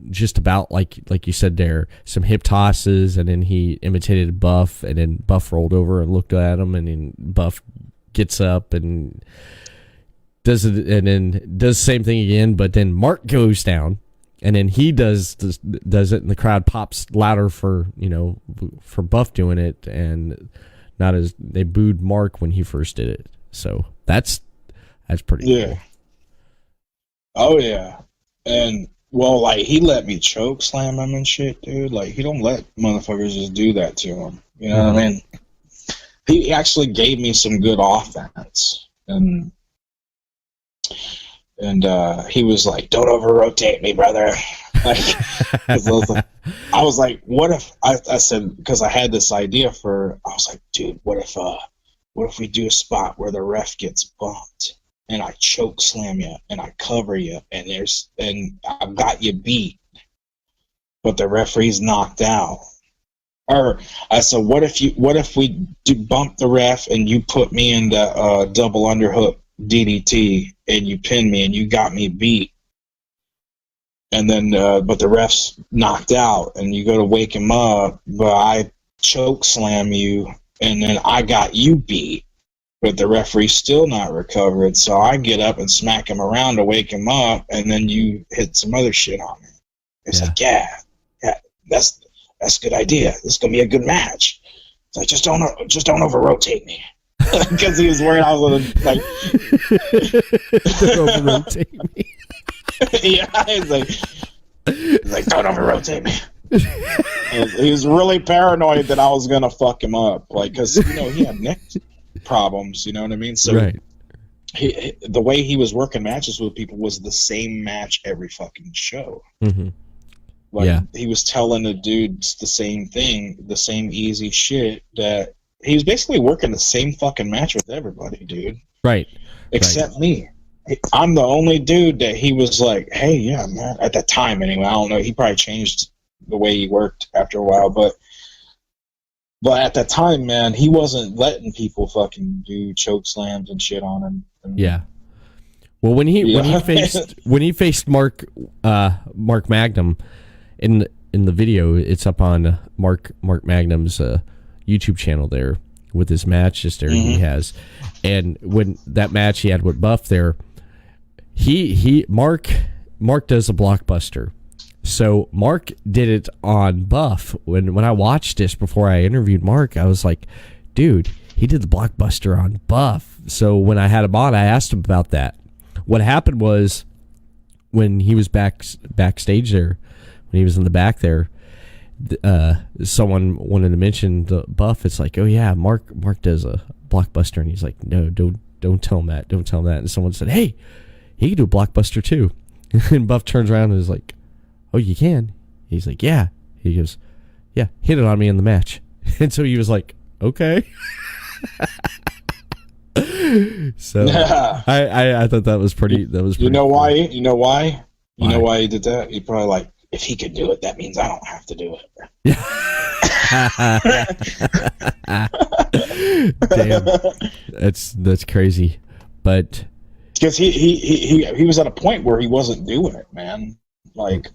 just about like you said there, some hip tosses, and then he imitated Buff, and then Buff rolled over and looked at him, and then Buff gets up and does it, and then does the same thing again, but then Mark goes down, and then he does it, and the crowd pops louder for Buff doing it, and not as they booed Mark when he first did it. So that's pretty cool. Oh yeah. And, well, like, he let me choke slam him and shit, dude. Like, he don't let motherfuckers just do that to him. You know what I mean? He actually gave me some good offense. And he was like, don't over-rotate me, brother. Like, I was like, what if, I said, because I had this idea I was like, dude, what if we do a spot where the ref gets bumped? And I choke slam you, and I cover you, and I've got you beat, but the referee's knocked out. Or I said, what if we do bump the ref and you put me in the double underhook DDT and you pin me and you got me beat, and then but the ref's knocked out and you go to wake him up, but I choke slam you and then I got you beat. But the referee's still not recovered, so I get up and smack him around to wake him up, and then you hit some other shit on him. It's like, yeah, that's a good idea. This is gonna be a good match. It's like, just don't over-rotate me, because he was worried I was gonna, like, don't over-rotate me. Yeah, he's like, don't over-rotate me. He was really paranoid that I was gonna fuck him up, like, because he had neck problems, you know what I mean? So the way he was working matches with people was the same match every fucking show. Like, he was telling the dudes the same thing, the same easy shit, that he was basically working the same fucking match with everybody, dude. Right. Except me. I'm the only dude that he was like, hey, yeah, man, at the time anyway, I don't know, he probably changed the way he worked after a while, but at the time, man, he wasn't letting people fucking do choke slams and shit on him. Well, when he faced Mark Magnum in the video, it's up on Mark Magnum's YouTube channel there with his match just there he has, and when that match he had with Buff there, Mark does a blockbuster. So Mark did it on Buff. When I watched this before I interviewed Mark, I was like, dude, he did the blockbuster on Buff. So when I had him on, I asked him about that. What happened was when he was backstage there, when he was in the back there, someone wanted to mention the Buff. It's like, oh yeah, Mark does a blockbuster, and he's like, no, don't tell him that, don't tell him that. And someone said, hey, he can do a blockbuster too. And Buff turns around and is like, oh, you can? He's like, yeah. He goes, yeah, hit it on me in the match. And so he was like, okay. So I thought that was pretty. You know why? You know why? You know why he did that? He probably like, if he could do it, that means I don't have to do it. Damn, that's crazy. But because he was at a point where he wasn't doing it, man. Like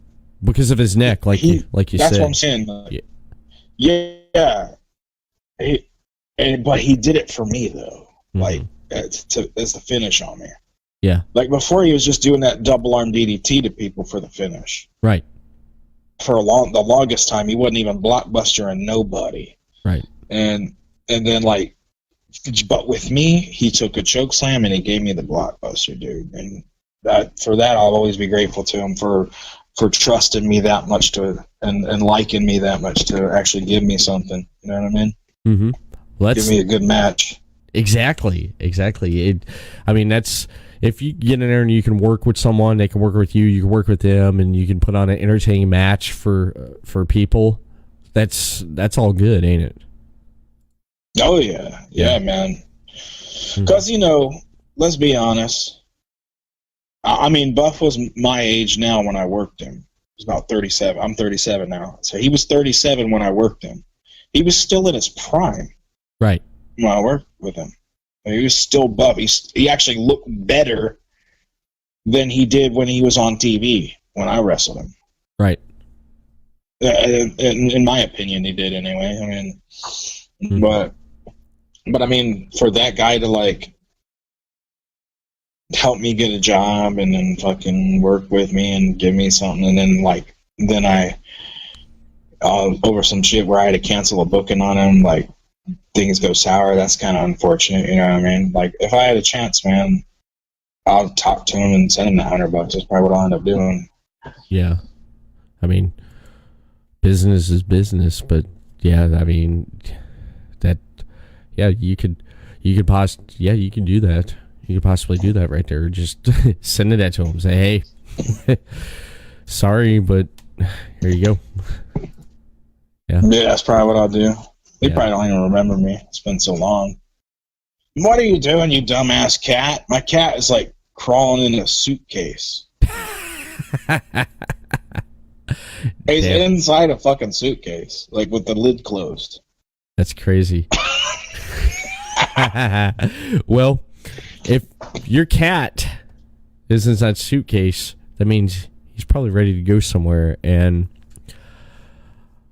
because of his neck, like you that's said. That's what I'm saying. Yeah. But he did it for me though. Like as the finish on me. Yeah. Like before, he was just doing that double arm DDT to people for the finish. Right. For the longest time, he wasn't even blockbustering nobody. Right. And then like, but with me, he took a choke slam and he gave me the blockbuster, dude. And for that, I'll always be grateful to him for trusting me that much and liking me that much to actually give me something. You know what I mean? Mm-hmm. Well, give me a good match. Exactly. That's if you get in there and you can work with someone, they can work with you. You can work with them, and you can put on an entertaining match for people. That's all good, ain't it? Oh yeah, man. Because let's be honest. I mean, Buff was my age now when I worked him. He was about 37. I'm 37 now, so he was 37 when I worked him. He was still in his prime. Right. When I worked with him, he was still Buff. He actually looked better than he did when he was on TV when I wrestled him. Right. In my opinion, he did anyway. I mean, but I mean, for that guy to like help me get a job and then fucking work with me and give me something, and then I over some shit where I had to cancel a booking on him, like things go sour. That's kind of unfortunate, you know what I mean? Like if I had a chance, man, I'll talk to him and send him $100. That's probably what I'll end up doing. Yeah, I mean, business is business, but yeah, I mean that. Yeah, you could you can do that. You could possibly do that right there. Just send it to him. Say, hey, sorry, but here you go. Yeah, that's probably what I'll do. He probably don't even remember me. It's been so long. What are you doing, you dumbass cat? My cat is like crawling in a suitcase. He's inside a fucking suitcase, like with the lid closed. That's crazy. Well, if your cat is in that suitcase, that means he's probably ready to go somewhere. And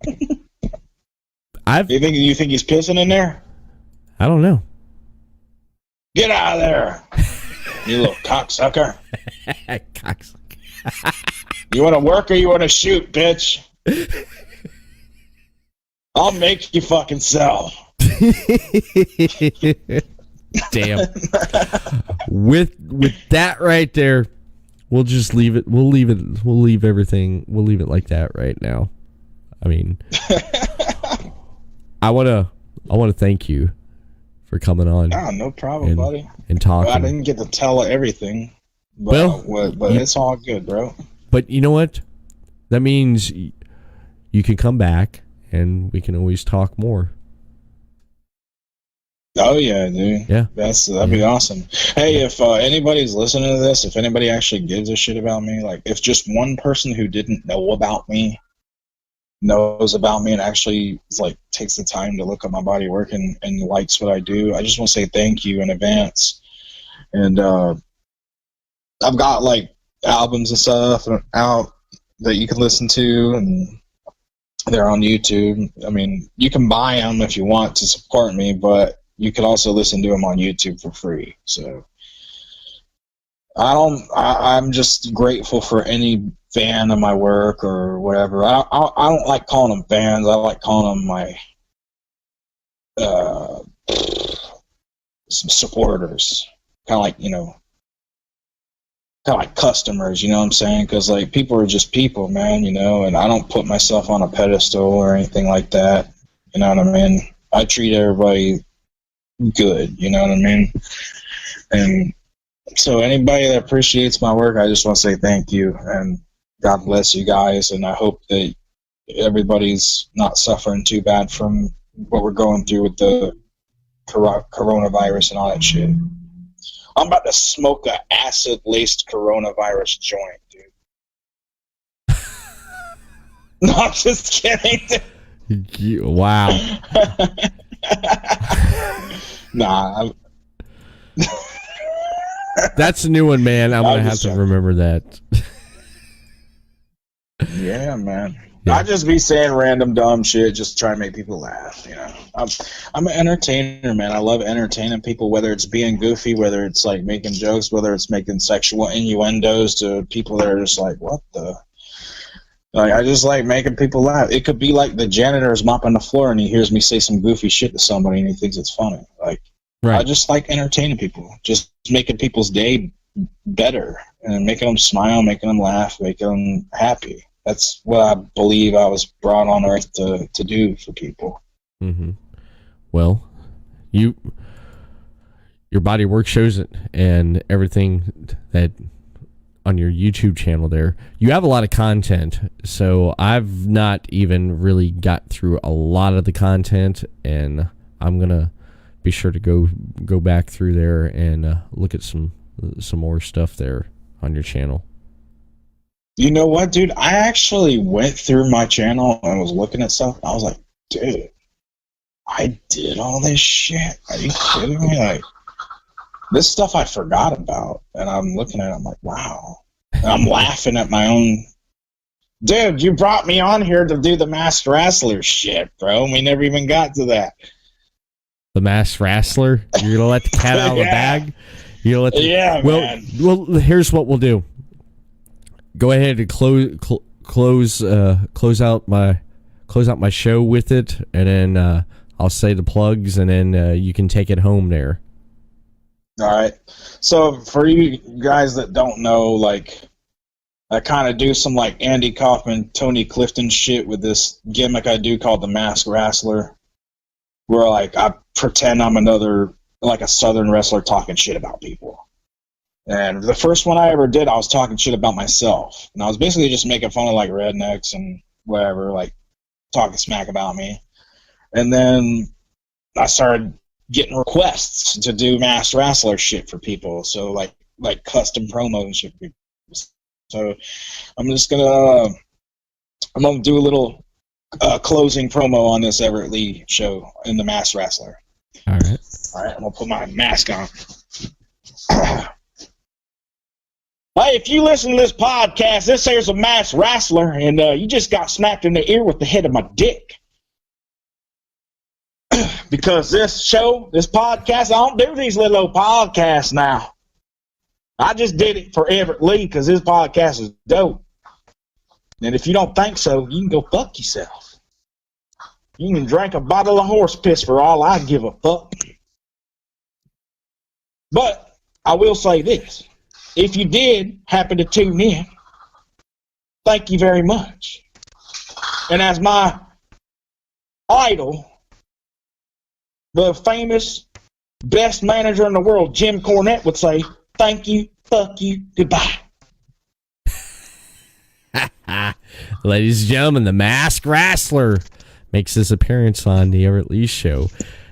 you think he's pissing in there? I don't know. Get out of there, you little cocksucker. You want to work or you want to shoot, bitch? I'll make you fucking sell. Damn. With that right there, we'll just leave it. We'll leave everything. We'll leave it like that right now. I mean, I wanna thank you for coming on. Oh, no problem, buddy. And talking. Well, I didn't get to tell everything, but it's all good, bro. But you know what? That means you can come back and we can always talk more. Oh yeah, dude. Yeah, that'd be awesome. Hey, if anybody's listening to this, if anybody actually gives a shit about me, like if just one person who didn't know about me knows about me and actually like takes the time to look at my body work and likes what I do, I just want to say thank you in advance. And I've got like albums and stuff out that you can listen to, and they're on YouTube. I mean, you can buy them if you want to support me, but you can also listen to them on YouTube for free. So I'm just grateful for any fan of my work or whatever. I don't like calling them fans. I like calling them my some supporters, kind of like, kind of like customers, you know what I'm saying? Because like people are just people, man, and I don't put myself on a pedestal or anything like that. You know what I mean? I treat everybody good, you know what I mean? And so anybody that appreciates my work, I just want to say thank you, and God bless you guys, and I hope that everybody's not suffering too bad from what we're going through with the coronavirus and all that shit. I'm about to smoke a acid-laced coronavirus joint, dude. No, I'm just kidding. Wow. Nah. That's a new one, man. I'm going to have to remember that. Yeah, man. Yeah. I just be saying random dumb shit just to try to make people laugh, I'm an entertainer, man. I love entertaining people, whether it's being goofy, whether it's like making jokes, whether it's making sexual innuendos to people that are just like, what the? Like, I just like making people laugh. It could be like the janitor is mopping the floor and he hears me say some goofy shit to somebody and he thinks it's funny. Like, right. I just like entertaining people, just making people's day better and making them smile, making them laugh, making them happy. That's what I believe I was brought on earth to do for people. Mm-hmm. Well, your body work shows it, and everything that on your YouTube channel there. You have a lot of content, so I've not even really got through a lot of the content, and I'm gonna be sure to go back through there and look at some more stuff there on your channel. You know what, dude? I actually went through my channel and was looking at stuff. I was like, dude, I did all this shit. Are you kidding me? Like, this stuff I forgot about. And I'm looking at it, I'm like, wow. And I'm laughing at my own. Dude, you brought me on here to do the Masked Wrestler shit, bro. We never even got to that. The Masked Wrestler? You're going to let the cat out of the bag? You're gonna let yeah, man. Well, here's what we'll do. Go ahead and close out my show with it, and then I'll say the plugs, and then you can take it home there. All right. So for you guys that don't know, like, I kind of do some like Andy Kaufman, Tony Clifton shit with this gimmick I do called the Masked Wrestler, where like I pretend I'm like a Southern wrestler talking shit about people. And the first one I ever did, I was talking shit about myself. And I was basically just making fun of like rednecks and whatever, like talking smack about me. And then I started getting requests to do Masked Wrestler shit for people. So like custom promos and shit for people. So I'm gonna do a little closing promo on this Everett Lee show in the Masked Wrestler. All right, I'm gonna put my mask on. Hey, if you listen to this podcast, this here's a Masked Wrestler, and you just got smacked in the ear with the head of my dick. Because this podcast, I don't do these little old podcasts now. I just did it for Everett Lee because his podcast is dope. And if you don't think so, you can go fuck yourself. You can drink a bottle of horse piss for all I give a fuck. But I will say this. If you did happen to tune in, thank you very much. And as my idol, the famous best manager in the world, Jim Cornette, would say, thank you, fuck you, goodbye. Ladies and gentlemen, the Masked Wrestler makes his appearance on the Everett Lee Show.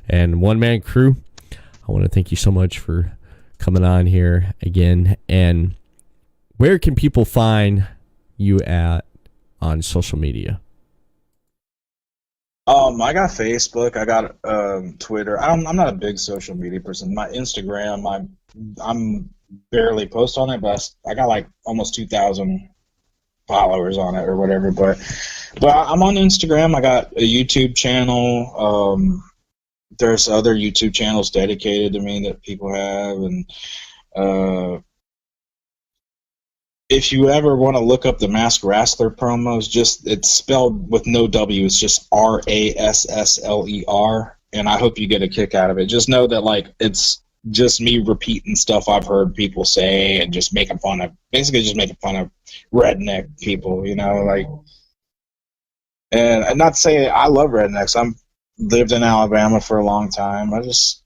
And One Man Kru, I want to thank you so much for coming on here again. And where can people find you at on social media? I got Facebook. I got Twitter. I'm not a big social media person. My Instagram, I'm barely post on it, but I got like almost 2,000 followers on it or whatever. But I'm on Instagram. I got a YouTube channel. There's other YouTube channels dedicated to me that people have, and if you ever want to look up the Masked Wrestler promos, it's spelled with no W. It's just RASSLER, and I hope you get a kick out of it. Just know that like it's just me repeating stuff I've heard people say and just making fun of redneck people, you know, like. And not to say I love rednecks. I'm lived in Alabama for a long time. I just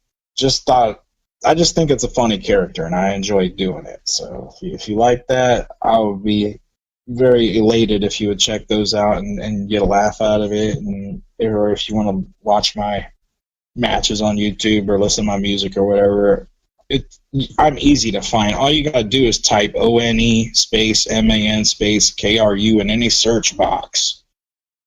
think it's a funny character, and I enjoy doing it. So if you like that, I would be very elated if you would check those out and get a laugh out of it. Or if you want to watch my matches on YouTube or listen to my music or whatever, I'm easy to find. All you got to do is type ONE space MAN space KRU in any search box,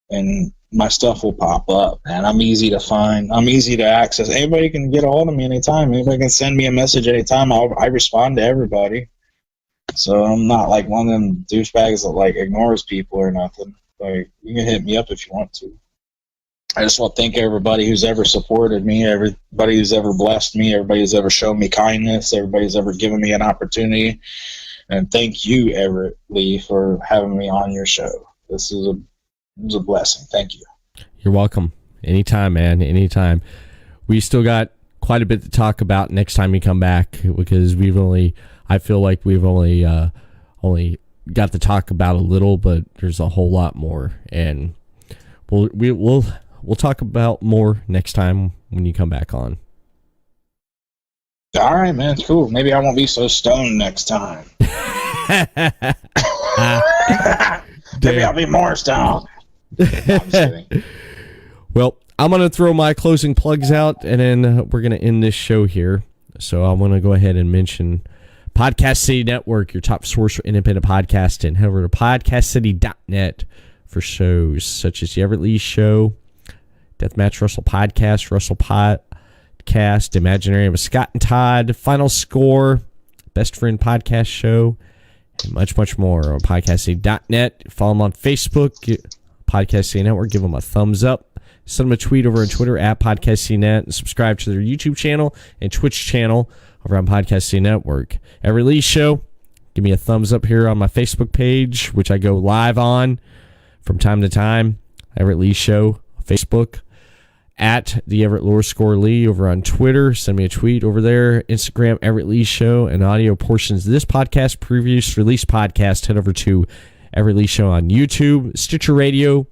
and my stuff will pop up, and I'm easy to find. I'm easy to access. Anybody can get a hold of me anytime. Anybody can send me a message anytime. I respond to everybody. So I'm not like one of them douchebags that like ignores people or nothing. Like, you can hit me up if you want to. I just want to thank everybody who's ever supported me, everybody who's ever blessed me, everybody who's ever shown me kindness, everybody who's ever given me an opportunity. And thank you, Everett Lee, for having me on your show. This is a blessing. Thank you. You're welcome. Anytime, man. Anytime. We still got quite a bit to talk about next time you come back, because I feel like we've only got to talk about a little, but there's a whole lot more, and we'll talk about more next time when you come back on. All right, man. Cool. Maybe I won't be so stoned next time. Maybe I'll be more stoned. No, I'm just kidding. Well, I'm going to throw my closing plugs out, and then we're going to end this show here. So I want to go ahead and mention Podcast City Network, your top source for independent podcasting. Head over to podcastcity.net for shows such as the Everett Lee Show, Deathmatch Russell Podcast, Russell Podcast, Imaginary with Scott and Todd, Final Score, Best Friend Podcast Show, and much, much more on podcastcity.net. Follow them on Facebook, Podcast City Network. Give them a thumbs up. Send them a tweet over on Twitter at Podcast City Net, and subscribe to their YouTube channel and Twitch channel over on Podcast City Network. Everett Lee Show, give me a thumbs up here on my Facebook page, which I go live on from time to time. Everett Lee Show, Facebook. At the Everett _Lee over on Twitter. Send me a tweet over there. Instagram, Everett Lee Show, and audio portions of this podcast, previous release podcast. Head over to Everett Lee Show on YouTube, Stitcher Radio,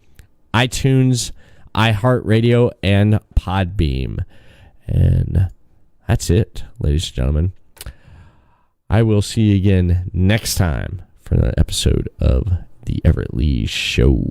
iTunes, iHeartRadio, and Podbeam. And that's it, ladies and gentlemen. I will see you again next time for another episode of the Everett Lee Show.